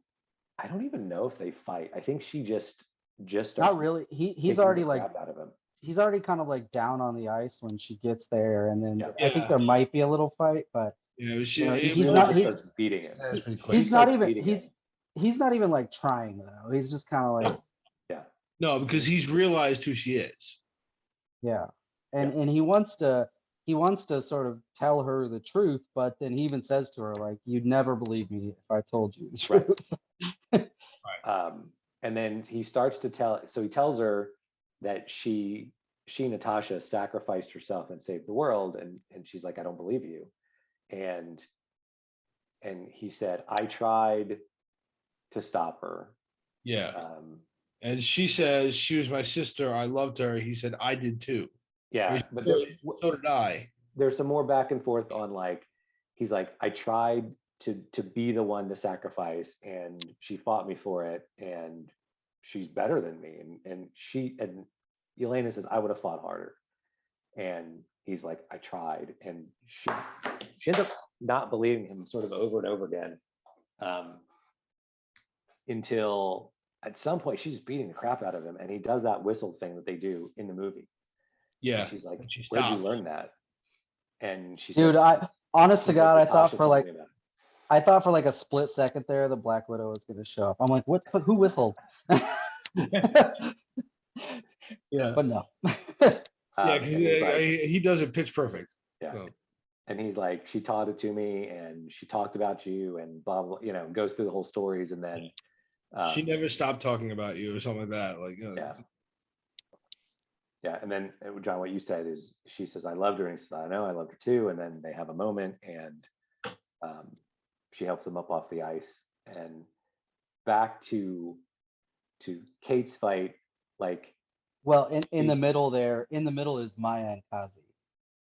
I don't even know if they fight. I think she just starts. Not really. He's already like out of him. He's already kind of like down on the ice when she gets there, and then Yeah. I think there might be a little fight, but Yeah, he's not. He's starts beating him. That's pretty quick. he's not even. He's not even like trying though. He's just kind of like. Yeah. No, because he's realized who she is. Yeah, and he wants to sort of tell her the truth, but then he even says to her like, "You'd never believe me if I told you the truth." Right. And then he starts to tell. So he tells her that she Natasha sacrificed herself and saved the world, and she's like, "I don't believe you," and he said, "I tried to stop her." Yeah. And she says she was my sister. I loved her. He said I did too. Yeah, but so did I. There's some more back and forth on like, he's like, I tried to be the one to sacrifice, and she fought me for it, and she's better than me, and Yelena says I would have fought harder, and he's like, I tried, and she ends up not believing him sort of over and over again, until at some point she's beating the crap out of him, and he does that whistle thing that they do in the movie. Yeah. And she's like, where'd you learn that? And she said, dude, honest to God, I thought for like a split second there, the Black Widow was going to show up. I'm like, what? Who whistled? Yeah. But no. Yeah, because he does it pitch perfect. Yeah. So. And he's like, she taught it to me, and she talked about you, and blah, blah, goes through the whole stories, and then she never stopped talking about you or something like that. Like, yeah. Yeah. And then, John, what you said is, she says, I loved her, and he says, I know, I loved her too. And then they have a moment, and she helps him up off the ice, and back to Kate's fight. Like, well, in the middle is Maya and Kazi,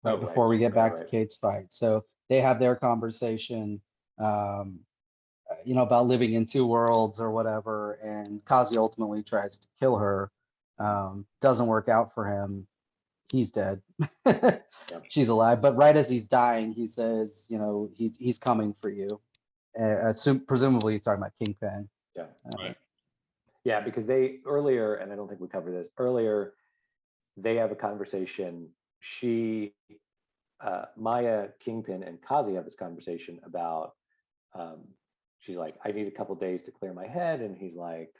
right before we get back to Kate's fight. So they have their conversation, about living in two worlds or whatever, and Kazi ultimately tries to kill her. Doesn't work out for him. He's dead. Yep. She's alive, but right as he's dying, he says, he's coming for you. Presumably he's talking about Kingpin. Yeah. Right. Yeah, because they earlier, and I don't think we covered this earlier, they have a conversation. Maya, Kingpin, and Kazi have this conversation about, she's like, I need a couple days to clear my head. And he's like,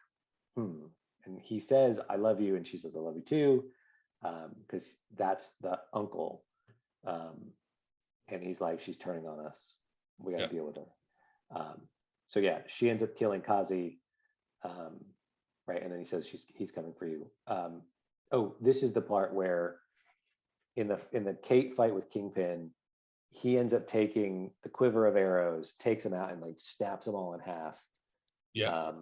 And he says, I love you. And she says, I love you too. Because that's the uncle. And he's like, she's turning on us. We got to deal with her. So yeah, she ends up killing Kazi. Right. And then he says, he's coming for you. This is the part where in the Kate fight with Kingpin, he ends up taking the quiver of arrows, takes them out, and like snaps them all in half. Yeah.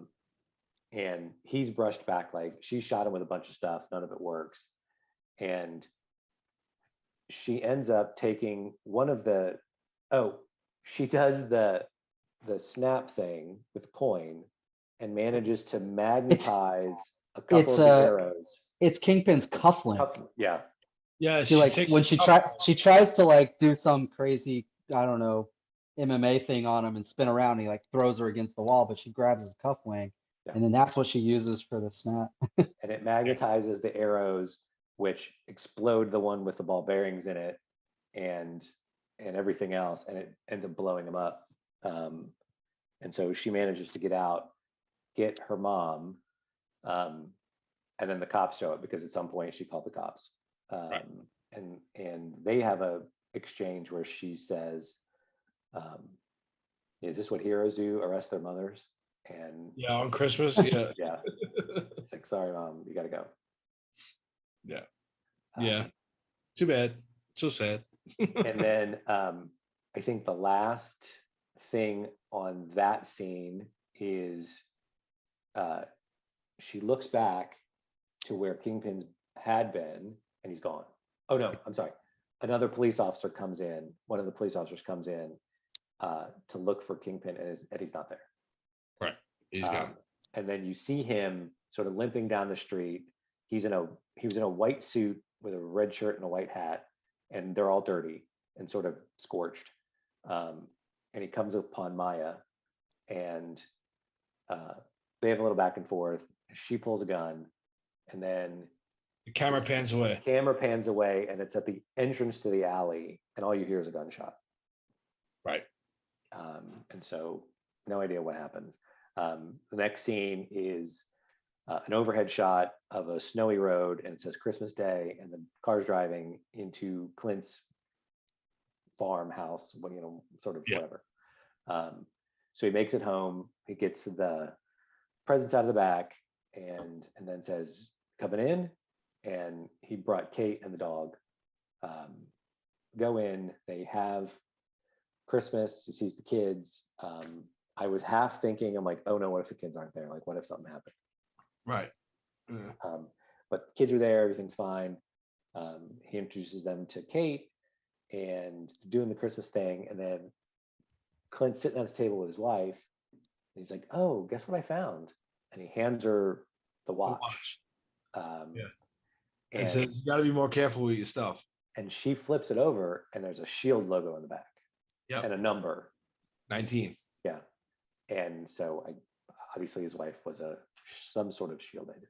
and he's brushed back, like she shot him with a bunch of stuff, none of it works. And she ends up taking one of the, she does the snap thing with the coin and manages to magnetize a couple it's of the arrows. It's Kingpin's cufflink. Yeah. Yeah, She like when she tries to like do some crazy, I don't know, MMA thing on him and spin around, and he like throws her against the wall, but she grabs his cufflink, and then that's what she uses for the snap. And it magnetizes the arrows, which explode the one with the ball bearings in it, and everything else, and it ends up blowing them up. And so she manages to get out, get her mom, and then the cops show up because at some point she called the cops. And they have a exchange where she says, is this what heroes do, arrest their mothers? And yeah, on Christmas, yeah. Yeah, it's like, sorry mom, you gotta go. Yeah, too bad, so sad. And then I think the last thing on that scene is she looks back to where Kingpin's had been, and he's gone. Oh no, I'm sorry. Another police officer comes in. One of the police officers comes in to look for Kingpin, and he's not there. Right, he's gone. And then you see him sort of limping down the street. He was in a white suit with a red shirt and a white hat, and they're all dirty and sort of scorched. And he comes upon Maya, and they have a little back and forth. She pulls a gun, and then The camera pans away. Camera pans away, and it's at the entrance to the alley, and all you hear is a gunshot. Right. And so, no idea what happens. The next scene is an overhead shot of a snowy road, and it says Christmas Day, and the car's driving into Clint's farmhouse, sort of whatever. So he makes it home. He gets the presents out of the back, and then says, "Coming in." And he brought Kate and the dog. Go in. They have Christmas. He sees the kids. I was half thinking, I'm like, oh no, what if the kids aren't there? Like, what if something happened? Right. Yeah. But kids are there. Everything's fine. He introduces them to Kate and doing the Christmas thing. And then Clint's sitting at the table with his wife. And he's like, oh, guess what I found? And he hands her the watch. Yeah. And says, you got to be more careful with your stuff. And she flips it over, and there's a Shield logo in the back. Yeah. And a number. 19. Yeah. And so obviously his wife was some sort of Shield agent.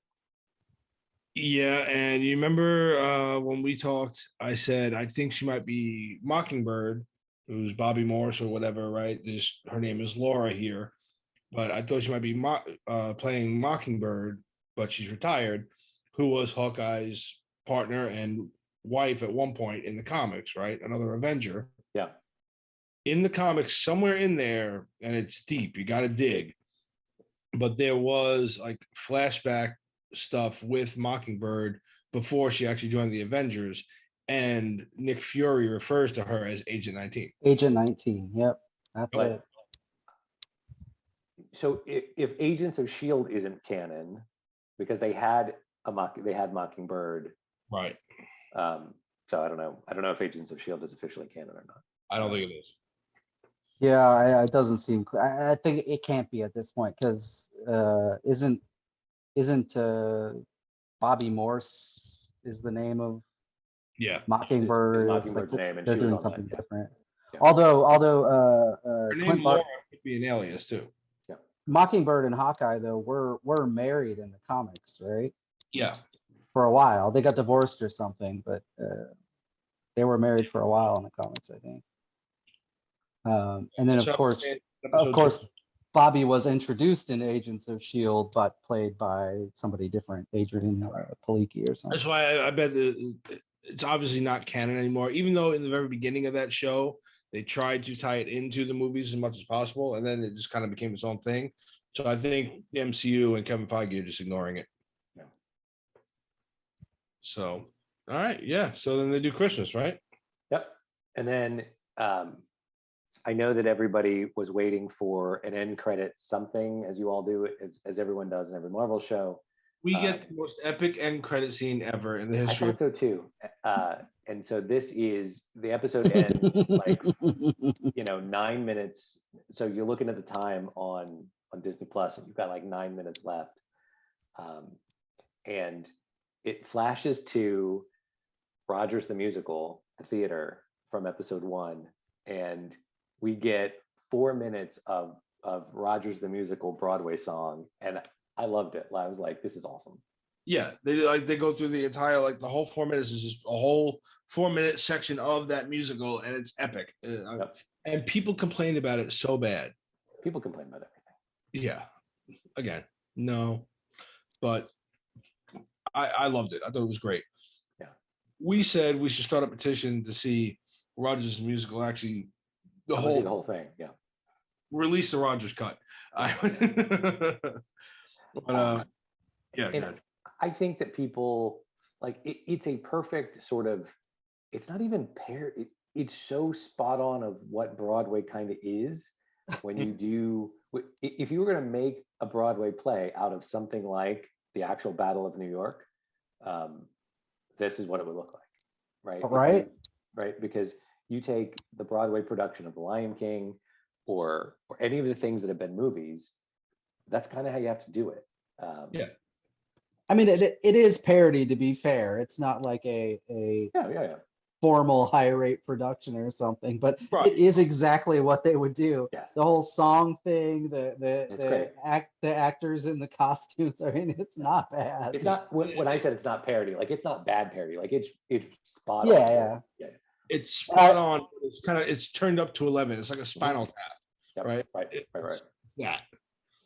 Yeah, and you remember when we talked, I said I think she might be Mockingbird, who's Bobby Morse or whatever, right? Her name is Laura here, but I thought she might be playing Mockingbird, but she's retired, who was Hawkeye's partner and wife at one point in the comics, right? Another Avenger. Yeah. In the comics, somewhere in there, and it's deep, you got to dig, but there was like flashback stuff with Mockingbird before she actually joined the Avengers, and Nick Fury refers to her as Agent 19. Agent 19, yep, that's it. So if Agents of S.H.I.E.L.D. isn't canon, because they had Mockingbird, right? So I don't know if Agents of S.H.I.E.L.D. is officially canon or not. I don't think it is. Yeah, it doesn't seem clear. I think it can't be at this point, because isn't Bobby Morse is the name of Mockingbird? Is Mockingbird's name, and they're she was doing on something that, different. Yeah. Although Her name Laura could be an alias too. Yeah. Mockingbird and Hawkeye though were married in the comics, right? Yeah. For a while, they got divorced or something, but they were married for a while in the comics, I think. And then of course, Bobby was introduced in Agents of S.H.I.E.L.D., but played by somebody different, Adrian Palicki or something. That's why I bet it's obviously not canon anymore, even though in the very beginning of that show, they tried to tie it into the movies as much as possible, and then it just kind of became its own thing. So I think the MCU and Kevin Feige are just ignoring it. Yeah. So, all right. Yeah. So then they do Christmas, right? Yep. And then I know that everybody was waiting for an end credit something, as you all do, as everyone does in every Marvel show. We get the most epic end credit scene ever in the I history thought so too. And so this is, the episode ends like, 9 minutes. So you're looking at the time on Disney Plus, and you've got like 9 minutes left. And it flashes to Rogers the Musical, the theater from episode 1. And we get 4 minutes of Rogers the Musical Broadway song. And I loved it. I was like, this is awesome. Yeah, they go through the entire, like, the whole 4 minutes is just a whole 4 minute section of that musical, and it's epic. Yep. And people complained about it so bad. People complain about everything. Yeah, again, no, but I loved it. I thought it was great. Yeah, we said we should start a petition to see Rogers' musical actually the whole thing. Yeah, release the Rogers cut. But yeah. And I think that people like it's a perfect sort of. It's not even it's so spot on of what Broadway kind of is when you do. If you were going to make a Broadway play out of something like the actual Battle of New York, this is what it would look like, right? Right, because you take the Broadway production of The Lion King, or any of the things that have been movies. That's kind of how you have to do it. Yeah. I mean, it is parody, to be fair. It's not like a Yeah. formal high rate production or something, but Right. it is exactly what they would do. Yes. The whole song thing, the great. actors in the costumes. I mean, it's not bad. It's not when I said it's not parody, like it's not bad parody, like it's spot Yeah. It's spot on. It's turned up to 11. It's like a Spinal Tap. Yep. Right. Yeah.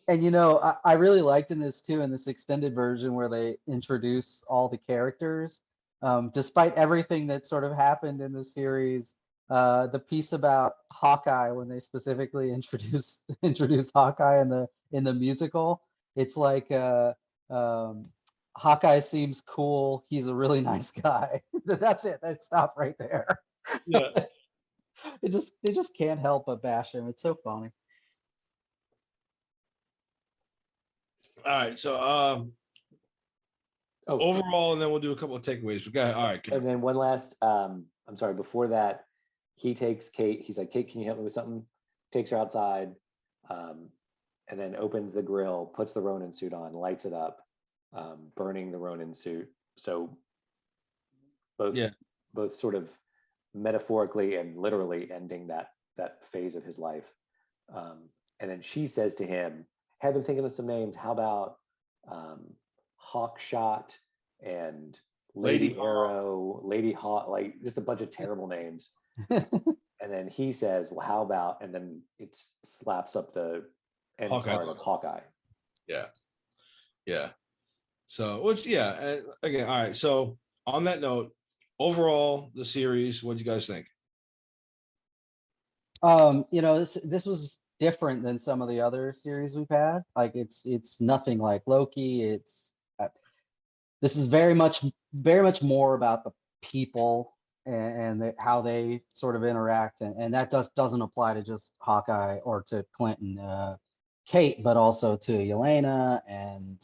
And I really liked in this too, in this extended version where they introduce all the characters. Despite everything that sort of happened in the series, the piece about Hawkeye, when they specifically introduce Hawkeye in the musical, it's like Hawkeye seems cool. He's a really nice guy. That's it. They stop right there. Yeah. They just can't help but bash him. It's so funny. All right. So overall, and then we'll do a couple of takeaways. We got all right. And then one last, I'm sorry, before that, he takes Kate, he's like, Kate, can you help me with something? Takes her outside, and then opens the grill, puts the Ronin suit on, lights it up, burning the Ronin suit. So both sort of metaphorically and literally ending that phase of his life. And then she says to him, have been thinking of some names. How about Hawkshot and Lady Arrow, Lady Hawk, like just a bunch of terrible names. And then he says, well, how about, and then it slaps up the end part of Hawkeye. Yeah. So, again, all right. So on that note, overall, the series, what do you guys think? This was different than some of the other series we've had. Like it's nothing like Loki. This is very much more about the people and how they sort of interact, and that doesn't apply to just Hawkeye or to Clinton, Kate, but also to Yelena and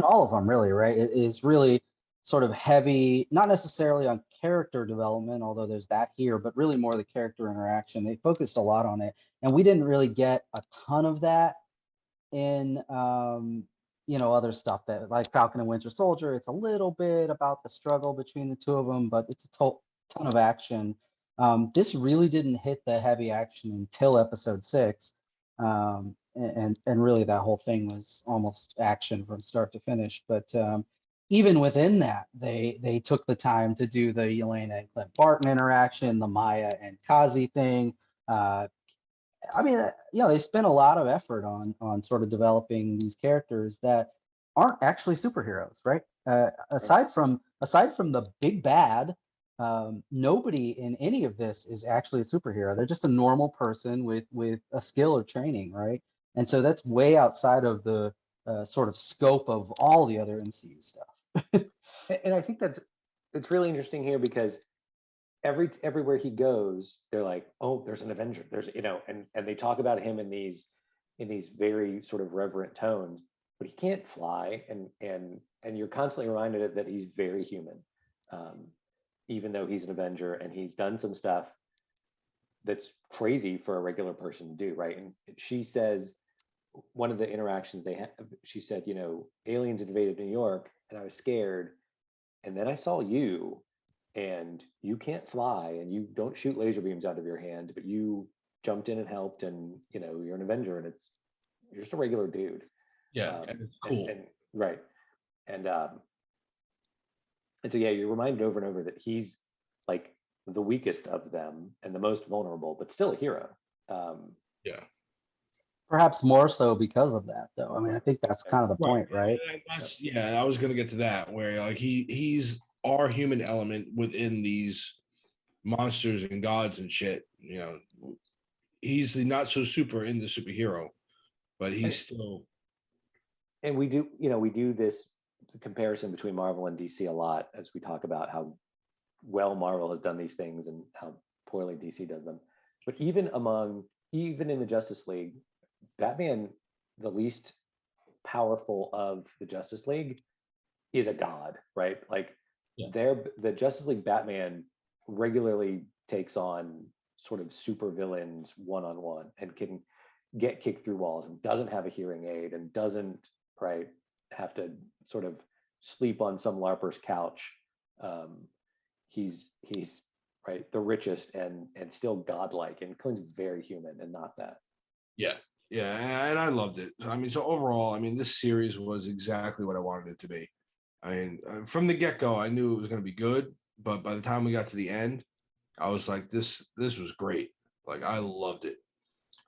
all of them really, right? It is really sort of heavy, not necessarily on character development, although there's that here, but really more the character interaction. They focused a lot on it, and we didn't really get a ton of that in other stuff that like Falcon and Winter Soldier. It's a little bit about the struggle between the two of them, but it's a ton of action. This really didn't hit the heavy action until episode 6, and really that whole thing was almost action from start to finish. But even within that, they took the time to do the Yelena and Clint Barton interaction, the Maya and Kazi thing. They spent a lot of effort on sort of developing these characters that aren't actually superheroes, right? Aside from the big bad, nobody in any of this is actually a superhero. They're just a normal person with a skill or training, right? And so that's way outside of the sort of scope of all the other MCU stuff. And I think it's really interesting here because everywhere he goes, they're like, oh, there's an Avenger. There's, and they talk about him in these very sort of reverent tones, but he can't fly, and you're constantly reminded that he's very human, even though he's an Avenger and he's done some stuff that's crazy for a regular person to do, right? And she says, one of the interactions they had, she said, aliens invaded New York and I was scared, and then I saw you, and you can't fly and you don't shoot laser beams out of your hand, but you jumped in and helped, and you're an Avenger, and you're just a regular dude. Yeah, it's cool. And right. And so, yeah, you're reminded over and over that he's like the weakest of them and the most vulnerable, but still a hero. Yeah. Perhaps more so because of that, though. I mean, I think that's kind of the point, right? Yeah, I was going to get to that, where like he's our human element within these monsters and gods and shit. He's the not so super in the superhero, but he's still. And we do this comparison between Marvel and DC a lot, as we talk about how well Marvel has done these things and how poorly DC does them. But even in the Justice League, Batman, the least powerful of the Justice League, is a god, right? Like, the Justice League Batman regularly takes on sort of super villains one-on-one and can get kicked through walls and doesn't have a hearing aid and doesn't have to sort of sleep on some LARPer's couch. He's right, the richest and still godlike, and Clint's very human and not that. Yeah, and I loved it. I mean, so overall, I mean, this series was exactly what I wanted it to be. I mean, from the get-go, I knew it was going to be good, but by the time we got to the end, I was like, this was great. Like, I loved it.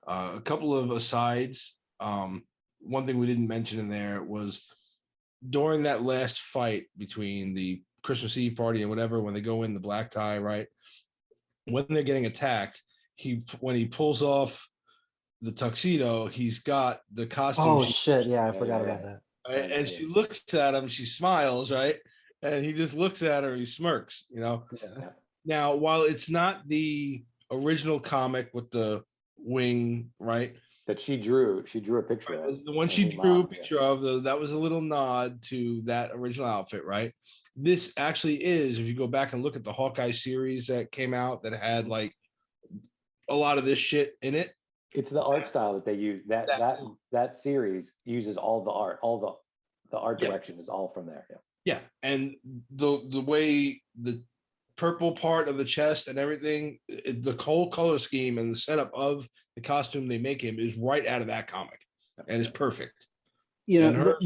A couple of asides. One thing we didn't mention in there was during that last fight between the Christmas Eve party and whatever, when they go in the black tie, right? When they're getting attacked, when he pulls off the tuxedo, he's got the costume. Oh shit! Yeah, I forgot about that. Right? And she looks at him, she smiles, right? And he just looks at her, he smirks, Yeah. Now, while it's not the original comic with the wing, right? That she drew a picture of. The one she drew a picture of, that was a little nod to that original outfit, right? This actually is, if you go back and look at the Hawkeye series that came out that had like a lot of this shit in it. It's the art style that they use. That series uses all the art, all the art direction is all from there. Yeah, and the way the purple part of the chest and everything, the whole color scheme and the setup of the costume they make him is right out of that comic, and it's perfect. And her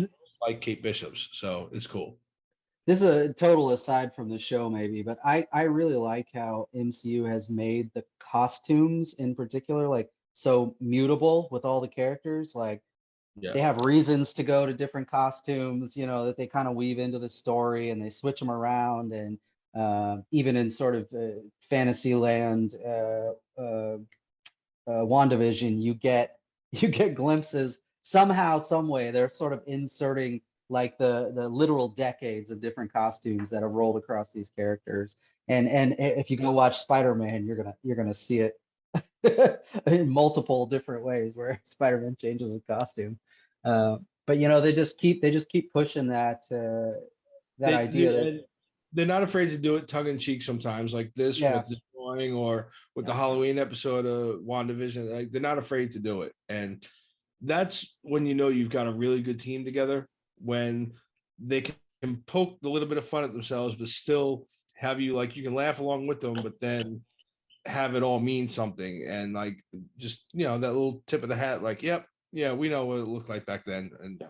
like Kate Bishop's, so it's cool. This is a total aside from the show, maybe, but I really like how MCU has made the costumes in particular like so mutable with all the characters. Like, they have reasons to go to different costumes, that they kind of weave into the story, and they switch them around. And even in sort of fantasy land, WandaVision, you get glimpses somehow, some way. They're sort of inserting like the literal decades of different costumes that have rolled across these characters. And if you go watch Spider-Man, you're gonna see it in multiple different ways where Spider-Man changes his costume. But they just keep pushing that idea. They're not afraid to do it tongue in cheek sometimes, like this with Destroying or with the Halloween episode of WandaVision. Like, they're not afraid to do it, and that's when you've got a really good team together, when they can poke a little bit of fun at themselves, but still have you can laugh along with them, but then have it all mean something, and like just that little tip of the hat, like, yep, yeah, we know what it looked like back then. And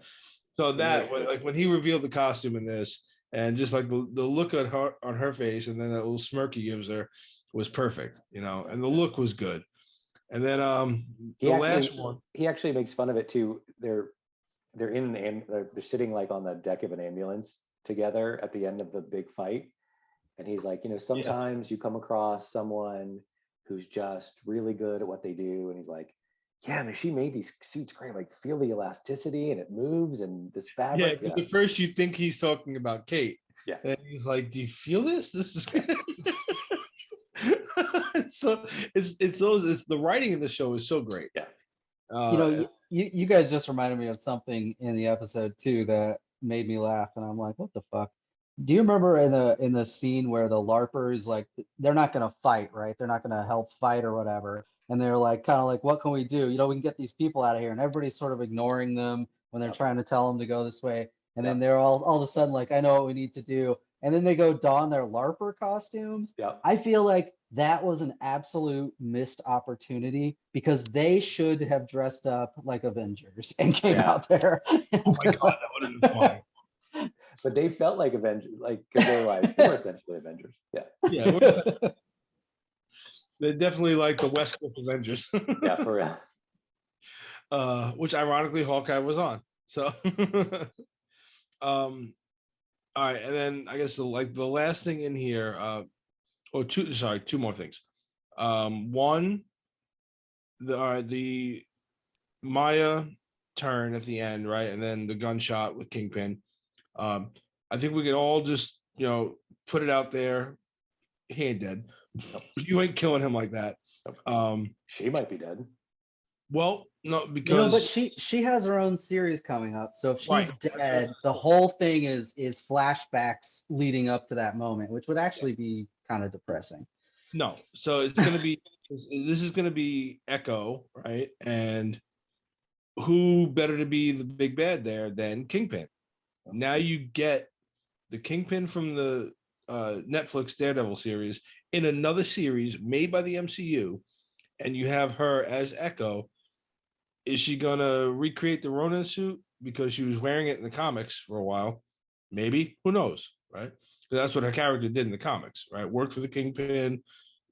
so that like when he revealed the costume in this, and just like the look at her on her face, and then that little smirk he gives her was perfect, and the look was good. And then last one, he actually makes fun of it too. They're sitting like on the deck of an ambulance together at the end of the big fight, and he's like, sometimes you come across someone who's just really good at what they do, and he's like, yeah, man, she made these suits great. Like, feel the elasticity, and it moves, and this fabric. Yeah, because at first you think he's talking about Kate. Yeah, and he's like, "Do you feel this? This is." So it's the writing in the show is so great. Yeah. You guys just reminded me of something in the episode too that made me laugh, and I'm like, what the fuck? Do you remember in the scene where the LARPers, like, they're not gonna fight, right? They're not gonna help fight or whatever, and they're like, kind of like, what can we do? We can get these people out of here, and everybody's sort of ignoring them when they're trying to tell them to go this way, and then they're all of a sudden like, I know what we need to do, and then they go don their LARPer costumes. Yeah. I feel like that was an absolute missed opportunity because they should have dressed up like Avengers and came out there. Oh my god, that would have been fun. But they felt like Avengers, like, because they were essentially Avengers. Yeah. Yeah, they're definitely like the West Coast Avengers. Yeah, for real. Which ironically Hawkeye was on. So all right, and then I guess the last thing in here, two more things. One, the Maya turn at the end, right? And then the gunshot with Kingpin. I think we can all just, put it out there. He ain't dead. You ain't killing him like that. She might be dead. Well, no, because but she has her own series coming up. So if she's Right. dead, the whole thing is flashbacks leading up to that moment, which would actually be kind of depressing. no. So it's gonna be this is gonna be Echo, right? And who better to be the big bad there than Kingpin? Now you get the Kingpin from the Netflix Daredevil series in another series made by the MCU, and you have her as Echo. Is she gonna recreate the Ronin suit because she was wearing it in the comics for a while? Maybe. Who knows, right? Because that's what her character did in the comics, right? Worked for the Kingpin,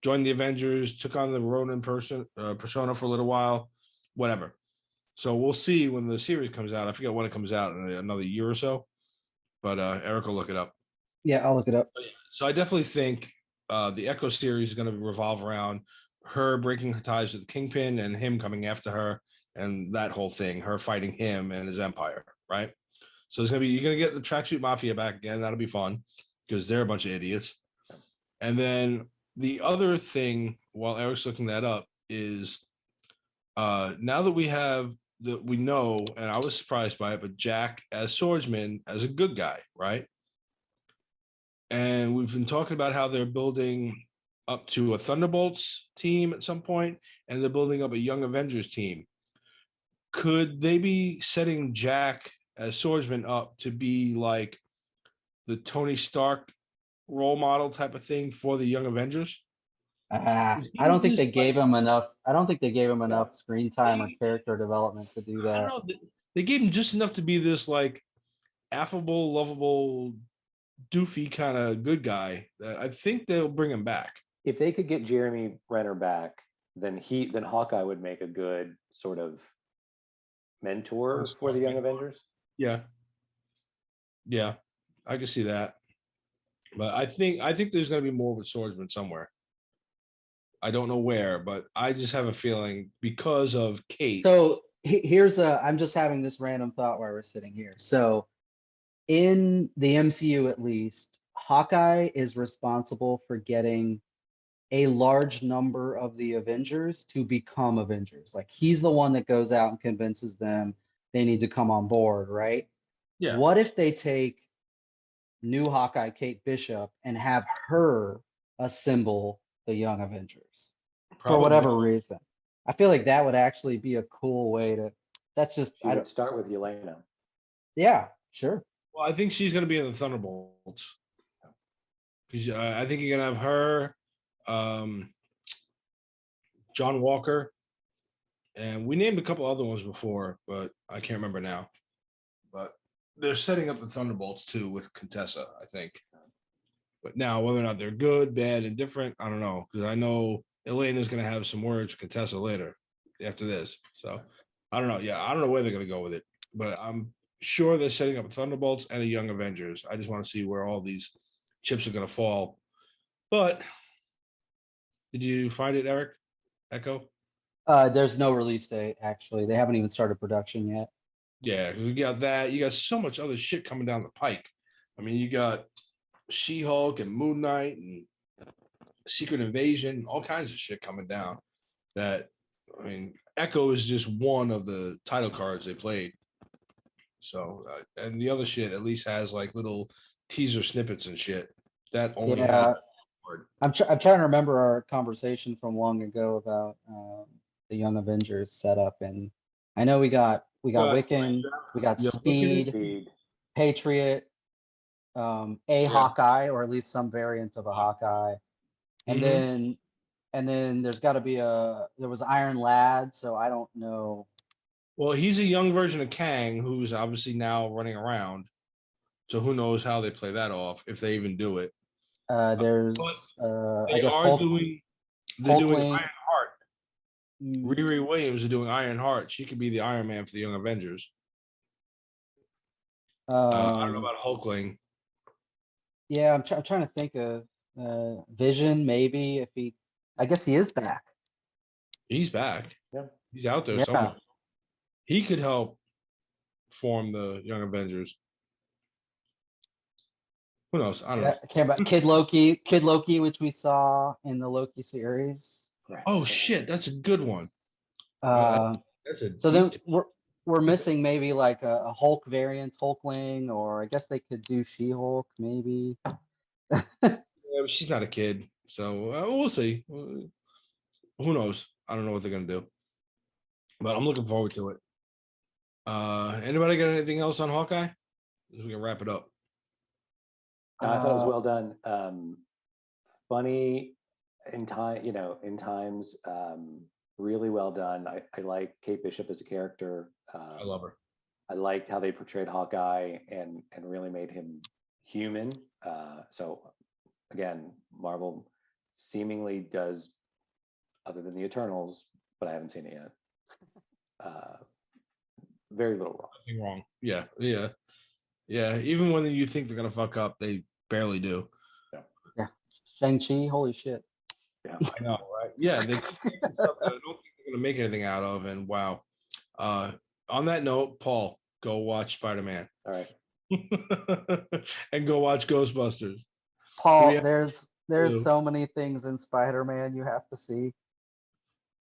joined the Avengers, took on the Ronin persona for a little while, whatever. So we'll see when the series comes out. I forget when it comes out, in another year or so. But Eric will look it up. Yeah, I'll look it up. So I definitely think the Echo series is going to revolve around her breaking her ties with the Kingpin and him coming after her and that whole thing, her fighting him and his empire, right? So you're gonna get the Tracksuit Mafia back again. That'll be fun because they're a bunch of idiots. And then the other thing, while Eric's looking that up, is now that we know, and I was surprised by it, but Jack as Swordsman as a good guy, right? And we've been talking about how they're building up to a Thunderbolts team at some point, and they're building up a Young Avengers team. Could they be setting Jack as Swordsman up to be like the Tony Stark role model type of thing for the Young Avengers? I don't think they gave him enough. I don't think they gave him enough screen time or character development to do that. I don't know. They gave him just enough to be this like affable, lovable, doofy kind of good guy. I think they'll bring him back. If they could get Jeremy Renner back, then Hawkeye would make a good sort of mentor for the Young Avengers. Yeah, I can see that. But I think there's going to be more with Swordsman somewhere. I don't know where, but I just have a feeling because of Kate. So I'm just having this random thought while we're sitting here. So in the MCU, at least, Hawkeye is responsible for getting a large number of the Avengers to become Avengers. Like, he's the one that goes out and convinces them they need to come on board, right? Yeah. What if they take new Hawkeye, Kate Bishop, and have her assemble the Young Avengers for whatever reason? I feel like that would actually be a cool way to. That's just. I don't start with Yelena. Yeah, sure. Well, I think she's going to be in the Thunderbolts. Because I think you're going to have her, John Walker, and we named a couple other ones before, but I can't remember now. But they're setting up the Thunderbolts too with Contessa, I think. But now, whether or not they're good, bad, indifferent, I don't know. Because I know Elena's going to have some words with Contessa later after this. So I don't know. Yeah, I don't know where they're going to go with it. But I'm sure they're setting up Thunderbolts and a Young Avengers. I just want to see where all these chips are going to fall. But did you find it, Eric? Echo? There's no release date, actually. They haven't even started production yet. Yeah, because you got that. You got so much other shit coming down the pike. I mean, you got She-Hulk and Moon Knight and Secret Invasion, all kinds of shit coming down. That, I mean, Echo is just one of the title cards they played. So, and the other shit at least has like little teaser snippets and shit. That only Yeah, has. I'm trying to remember our conversation from long ago about the Young Avengers setup, and I know we got But Wiccan, we got yeah, Wiccan, Speed, Speed. Patriot, a Yeah. Hawkeye, or at least some variant of a Hawkeye, and Mhm. then there's got to be there was Iron Lad, so I don't know. Well, he's a young version of Kang, who's obviously now running around. So who knows how they play that off, if they even do it. But There's I they guess are doing. They're doing Hulkling. Ironheart. mm, Riri Williams are doing Ironheart. She could be the Iron Man for the Young Avengers. I don't know Um, about Hulkling. yeah, I'm trying to think of Vision, maybe if he, I guess he is back. He's back. Yeah. He's out there Yeah, somewhere. He could help form the Young Avengers. Who knows? I don't know. I can't about Kid Loki, which we saw in the Loki series. Right. Oh shit, that's a good one. Uh, That's a so then deep. we're missing maybe like a Hulk variant, Hulkling, or I guess they could do She-Hulk, maybe. She's not a kid, so we'll see. Who knows? I don't know what they're gonna do, but I'm looking forward to it. Anybody got anything else on Hawkeye? We can wrap it up. I thought it was well done. Funny in time, in times, really well done. I like Kate Bishop as a character. I love her. I liked how they portrayed Hawkeye and really made him human. So again, Marvel seemingly does, other than the Eternals, but I haven't seen it yet. Very little wrong. Nothing wrong. Yeah. Even when you think they're gonna fuck up, they barely do. Yeah, Shang-Chi, holy shit. Yeah. I know, right? Yeah, they stuff that I don't think they're gonna make anything out of. And wow. On that note, Paul, go watch Spider-Man. All right. And go watch Ghostbusters. Paul, Yeah. there's so many things in Spider-Man you have to see.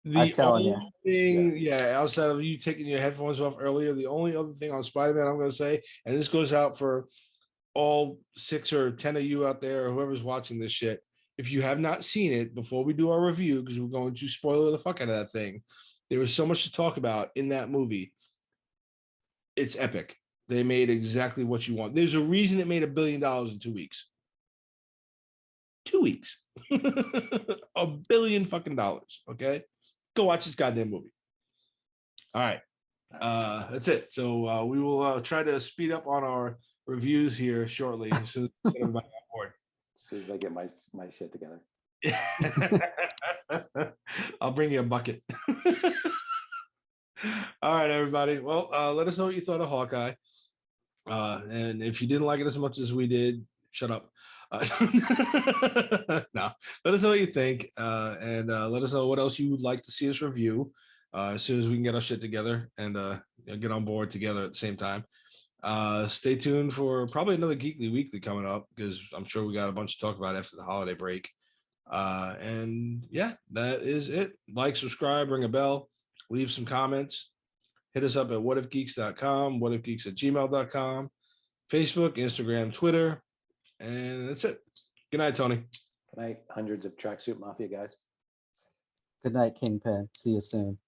The I'm telling you. only thing, outside of you taking your headphones off earlier, the only other thing on Spider-Man I'm going to say, and this goes out for all 6 or 10 of you out there, or whoever's watching this shit, if you have not seen it before we do our review, because we're going to spoiler the fuck out of that thing, there was so much to talk about in that movie. It's epic. They made exactly what you want. There's a reason it made $1 billion in 2 weeks. 2 weeks. $1 billion fucking dollars. Okay. Go watch this goddamn movie. All right. That's it. So we will try to speed up on our reviews here shortly. So everybody on board. As soon as I get my shit together. I'll bring you a bucket. All right, everybody. Well, let us know what you thought of Hawkeye. And if you didn't like it as much as we did, shut up. No, let us know what you think, and let us know what else you would like to see us review as soon as we can get our shit together and get on board together at the same time. Stay tuned for probably another Geekly Weekly coming up, because I'm sure we got a bunch to talk about after the holiday break. And yeah, that is it. Like, subscribe, ring a bell, leave some comments. Hit us up at whatifgeeks.com, whatifgeeks@gmail.com, Facebook, Instagram, Twitter. And that's it. Good night, Tony. Good night, hundreds of tracksuit mafia guys. Good night, Kingpin. See you soon.